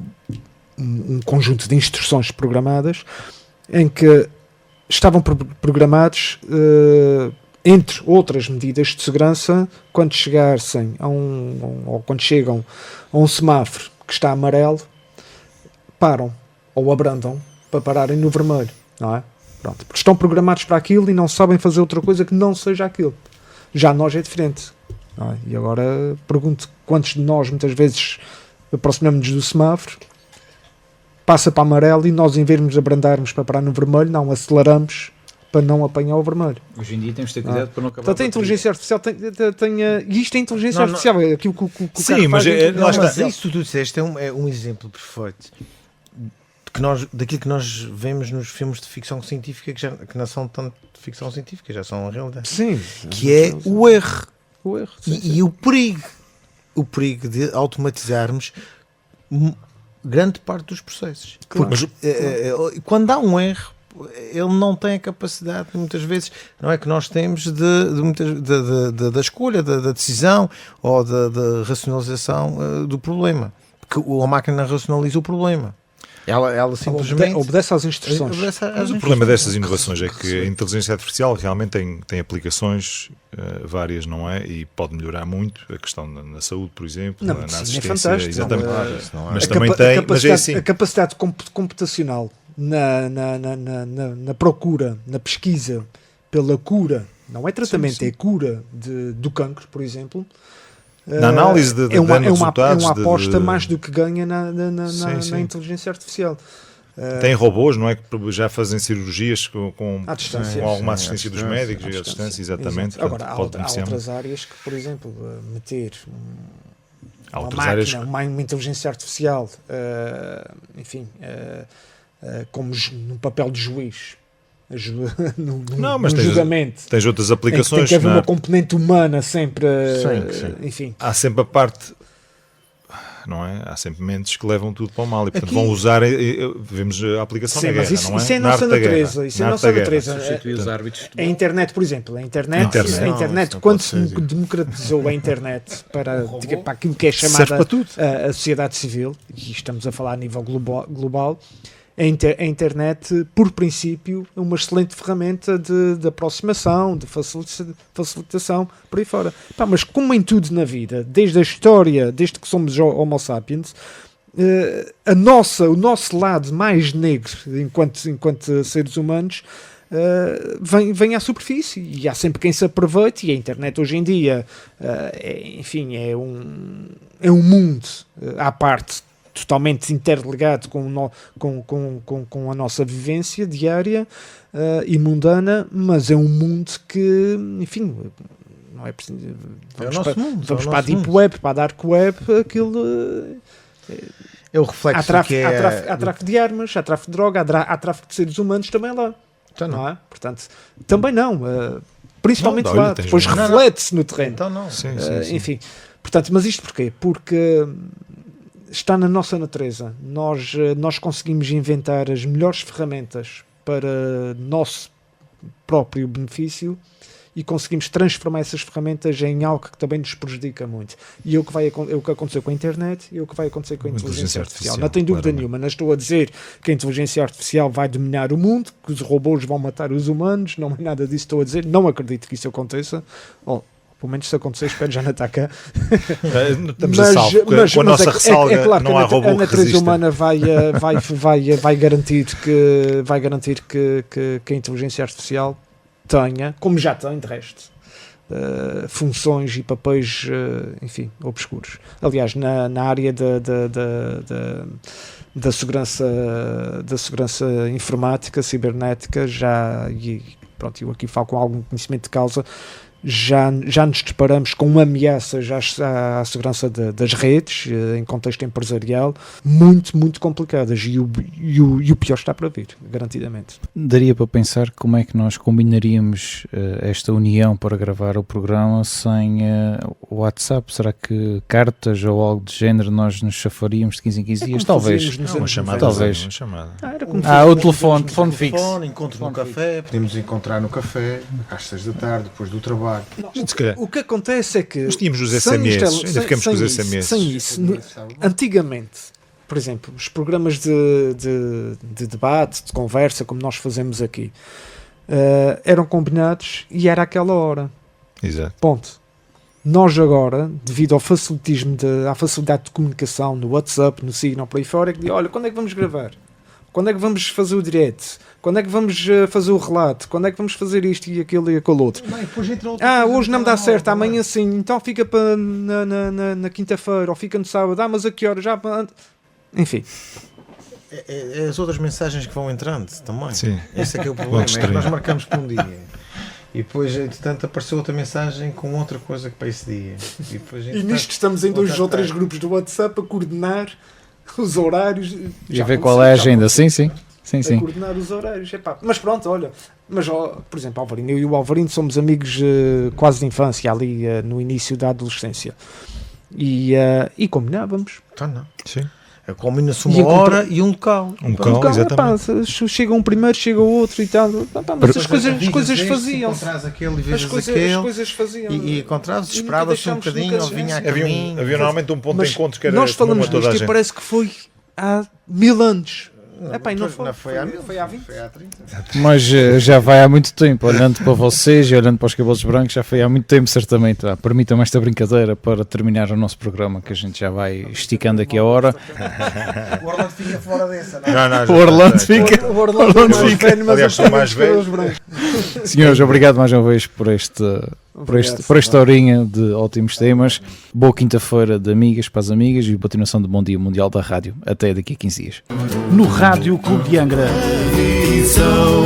[SPEAKER 4] um conjunto de instruções programadas, em que estavam programados, entre outras medidas de segurança, quando chegassem ou quando chegam a um semáforo que está amarelo, param ou abrandam para pararem no vermelho, não é? Pronto, porque estão programados para aquilo e não sabem fazer outra coisa que não seja aquilo. Já nós é diferente. Não é? E agora pergunto quantos de nós muitas vezes aproximamos-nos do semáforo, passa para amarelo e nós, em vez de abrandarmos para parar no vermelho, não, aceleramos para não apanhar o vermelho.
[SPEAKER 3] Hoje em dia temos de ter cuidado para não acabar.
[SPEAKER 4] Portanto, a inteligência artificial e isto é inteligência
[SPEAKER 5] Não,
[SPEAKER 4] artificial, é aquilo que o
[SPEAKER 6] Sim,
[SPEAKER 4] carro
[SPEAKER 6] mas
[SPEAKER 4] faz,
[SPEAKER 6] é-
[SPEAKER 4] inteligência
[SPEAKER 6] lá está.
[SPEAKER 5] Mas
[SPEAKER 4] artificial.
[SPEAKER 5] isso que tu disseste é um exemplo perfeito daquilo que nós vemos nos filmes de ficção científica que não são tanto de ficção científica, já são a realidade.
[SPEAKER 4] Sim,
[SPEAKER 5] Que é o erro.
[SPEAKER 4] o erro. Sim,
[SPEAKER 5] E o perigo de automatizarmos grande parte dos processos.
[SPEAKER 4] Claro.
[SPEAKER 5] Porque quando há um erro, ele não tem a capacidade, muitas vezes, não é que nós temos da escolha, da decisão ou da racionalização do problema. Porque a máquina racionaliza o problema. Ela simplesmente
[SPEAKER 4] obedece às instruções.
[SPEAKER 6] Mas o problema destas inovações é que a inteligência artificial realmente tem aplicações várias, não é? E pode melhorar muito a questão na saúde, por exemplo,
[SPEAKER 4] Na
[SPEAKER 6] na
[SPEAKER 4] medicina é
[SPEAKER 6] assistência.
[SPEAKER 4] fantástico.
[SPEAKER 6] Exatamente.
[SPEAKER 5] não é?
[SPEAKER 6] Mas também tem, mas é assim.
[SPEAKER 4] A capacidade computacional na procura, na pesquisa pela cura, não é tratamento,
[SPEAKER 6] Sim.
[SPEAKER 4] é cura do cancro, por exemplo.
[SPEAKER 6] Na análise de resultados.
[SPEAKER 4] É uma aposta
[SPEAKER 6] de-
[SPEAKER 4] mais do que ganha na
[SPEAKER 6] Sim.
[SPEAKER 4] inteligência artificial.
[SPEAKER 6] Tem robôs, não é? Que já fazem cirurgias com
[SPEAKER 4] À distância.
[SPEAKER 6] alguma
[SPEAKER 5] Sim,
[SPEAKER 6] assistência
[SPEAKER 5] à
[SPEAKER 6] dos
[SPEAKER 5] distância,
[SPEAKER 6] médicos e à distância, exatamente.
[SPEAKER 4] Exato. Agora,
[SPEAKER 6] Portanto,
[SPEAKER 4] há outras áreas que, por exemplo, meter
[SPEAKER 6] há
[SPEAKER 4] uma
[SPEAKER 6] outras áreas
[SPEAKER 4] máquina, uma inteligência artificial, como no papel de juiz,
[SPEAKER 6] Não, mas
[SPEAKER 4] no
[SPEAKER 6] tens-
[SPEAKER 4] julgamento,
[SPEAKER 6] tens outras
[SPEAKER 4] em que
[SPEAKER 6] aplicações.
[SPEAKER 4] tem que haver
[SPEAKER 6] na-
[SPEAKER 4] uma componente humana sempre,
[SPEAKER 5] Sim.
[SPEAKER 4] enfim.
[SPEAKER 6] Há sempre a parte, não é? Há sempre mentes que levam tudo para o mal e portanto
[SPEAKER 5] Aqui-
[SPEAKER 6] vão usar, vemos a aplicação
[SPEAKER 4] Sim,
[SPEAKER 6] na
[SPEAKER 4] mas
[SPEAKER 6] guerra,
[SPEAKER 4] isso,
[SPEAKER 6] não é?
[SPEAKER 4] isso é a
[SPEAKER 6] Na
[SPEAKER 4] nossa
[SPEAKER 6] arte da
[SPEAKER 4] natureza.
[SPEAKER 6] guerra.
[SPEAKER 4] Isso é
[SPEAKER 6] Na
[SPEAKER 4] a
[SPEAKER 6] arte
[SPEAKER 4] nossa
[SPEAKER 6] da guerra.
[SPEAKER 4] natureza.
[SPEAKER 3] Substituir os árbitros.
[SPEAKER 4] A internet, por exemplo, a internet
[SPEAKER 5] Não,
[SPEAKER 4] quando
[SPEAKER 5] isso não pode ser.
[SPEAKER 4] democratizou a internet para aquilo que é
[SPEAKER 6] Serve
[SPEAKER 4] chamada
[SPEAKER 6] para tudo.
[SPEAKER 4] a sociedade civil, e estamos a falar a nível global, a internet, por princípio, é uma excelente ferramenta de aproximação, de facilitação, por aí fora. Pá, mas como em tudo na vida, desde a história, desde que somos Homo sapiens, o nosso lado mais negro, enquanto seres humanos, vem à superfície, e há sempre quem se aproveite, e a internet hoje em dia, é um mundo à parte, totalmente interligado com a nossa vivência diária e mundana, mas é um mundo que, enfim, não é preciso.
[SPEAKER 5] É o nosso mundo.
[SPEAKER 4] Vamos
[SPEAKER 5] é o
[SPEAKER 4] para a
[SPEAKER 5] nosso
[SPEAKER 4] Deep
[SPEAKER 5] mundo.
[SPEAKER 4] Web, para a Dark Web, aquilo.
[SPEAKER 5] É o reflexo
[SPEAKER 4] Há tráfico,
[SPEAKER 5] que é...
[SPEAKER 4] há tráfico de armas, há tráfico de droga, há tráfico de seres humanos também lá.
[SPEAKER 5] Então não.
[SPEAKER 4] Não é? Portanto, também não. Principalmente
[SPEAKER 6] Não, olha,
[SPEAKER 4] lá.
[SPEAKER 6] tens
[SPEAKER 4] Depois
[SPEAKER 6] razão.
[SPEAKER 4] reflete-se no terreno.
[SPEAKER 5] Então não.
[SPEAKER 6] Sim, sim, sim.
[SPEAKER 4] Enfim, portanto, mas isto porquê? Porque está na nossa natureza. Nós conseguimos inventar as melhores ferramentas para nosso próprio benefício e conseguimos transformar essas ferramentas em algo que também nos prejudica muito. E é o que aconteceu com a internet e é o que vai acontecer com a inteligência artificial. Não tenho dúvida
[SPEAKER 6] claramente.
[SPEAKER 4] nenhuma. Não estou a dizer que a inteligência artificial vai dominar o mundo, que os robôs vão matar os humanos, não é nada disso estou a dizer. Não acredito que isso aconteça. Pelo menos se acontecer, espero já não estar cá.
[SPEAKER 6] Estamos a salvo. Com a nossa ressalga,
[SPEAKER 4] claro
[SPEAKER 6] não
[SPEAKER 4] que
[SPEAKER 6] há robô
[SPEAKER 4] a
[SPEAKER 6] que
[SPEAKER 4] natureza
[SPEAKER 6] resista.
[SPEAKER 4] humana vai garantir que a inteligência artificial tenha, como já tem de resto, funções e papéis, enfim, obscuros. Aliás, na área da segurança informática, cibernética, pronto, eu aqui falo com algum conhecimento de causa, já nos deparamos com ameaças à segurança das redes, em contexto empresarial, muito, muito complicadas, e o pior está para vir, garantidamente.
[SPEAKER 3] Daria para pensar como é que nós combinaríamos esta união para gravar o programa sem o WhatsApp? Será que cartas ou algo de género nós nos chafaríamos de 15 em 15 dias? Talvez.
[SPEAKER 6] Uma chamada.
[SPEAKER 3] Talvez.
[SPEAKER 6] Uma chamada.
[SPEAKER 3] O telefone fixo.
[SPEAKER 5] Encontro no café, podemos encontrar no café às 6 da tarde, depois do trabalho.
[SPEAKER 6] Se calhar.
[SPEAKER 4] O que acontece é que
[SPEAKER 6] Mas tínhamos os
[SPEAKER 4] sem
[SPEAKER 6] SMS, ainda ficamos com os SMS.
[SPEAKER 4] Sem isso, antigamente, por exemplo, os programas de debate, de conversa, como nós fazemos aqui, eram combinados e era àquela hora.
[SPEAKER 6] Exato.
[SPEAKER 4] Ponto. Nós agora, devido ao facilitismo, à facilidade de comunicação no WhatsApp, no Signal, por aí fora, é que diz, olha, quando é que vamos gravar? Quando é que vamos fazer o direct? Quando é que vamos fazer o relato? Quando é que vamos fazer isto e aquilo outro? Hoje não me dá certo, amanhã sim, então fica na quinta-feira, ou fica no sábado, mas a que hora? Já... Enfim.
[SPEAKER 5] É as outras mensagens que vão entrando também.
[SPEAKER 6] Sim.
[SPEAKER 5] Esse é que é o problema, é que
[SPEAKER 6] distrair.
[SPEAKER 5] nós marcamos por um dia. E depois, entretanto, apareceu outra mensagem com outra coisa que para esse dia.
[SPEAKER 4] E nisto estamos em 2 ou 3 grupos do WhatsApp a coordenar os horários.
[SPEAKER 3] E a ver qual é a agenda. Sim.
[SPEAKER 4] A coordenar os horários. Mas pronto, olha. Mas, por exemplo, Alvarino, eu e o Alvarino somos amigos quase de infância, ali no início da adolescência. E combinávamos.
[SPEAKER 5] Então não.
[SPEAKER 6] Sim.
[SPEAKER 5] Combina-se uma hora e um local.
[SPEAKER 6] Um local, exatamente.
[SPEAKER 4] Chega um primeiro, chega o outro e tal. Mas as coisas faziam-se.
[SPEAKER 5] Encontras aquele e
[SPEAKER 4] As
[SPEAKER 5] vezes
[SPEAKER 4] coisas
[SPEAKER 5] aquele.
[SPEAKER 4] faziam.
[SPEAKER 5] E encontrava-se, esperava-se um bocadinho, ou vinha a
[SPEAKER 6] Havia
[SPEAKER 5] caminho.
[SPEAKER 6] normalmente um ponto
[SPEAKER 4] Mas
[SPEAKER 6] de encontro que era
[SPEAKER 4] nós
[SPEAKER 6] comum
[SPEAKER 4] falamos
[SPEAKER 6] a toda a
[SPEAKER 4] disto e
[SPEAKER 6] gente.
[SPEAKER 4] parece que foi há 1000 anos.
[SPEAKER 5] Não foi há 1000,
[SPEAKER 4] foi há 20.
[SPEAKER 5] foi há 30.
[SPEAKER 3] Mas já vai há muito tempo, olhando para vocês e olhando para os cabelos brancos, já foi há muito tempo, certamente. Permitam-me esta brincadeira para terminar o nosso programa, que a gente já vai esticando aqui a hora.
[SPEAKER 5] O Orlando fica fora dessa, não é?
[SPEAKER 6] Não, já
[SPEAKER 3] O Orlando
[SPEAKER 6] sei.
[SPEAKER 3] fica.
[SPEAKER 5] O Orlando é mais velho, mas
[SPEAKER 6] Aliás,
[SPEAKER 5] eu
[SPEAKER 6] sou mais velho.
[SPEAKER 3] Senhores, obrigado mais uma vez por esta horinha de ótimos temas. Boa quinta-feira de amigas para as amigas e continuação do Bom Dia Mundial da Rádio. Até daqui a 15 dias.
[SPEAKER 1] No Rádio Clube de Angra.
[SPEAKER 2] Visão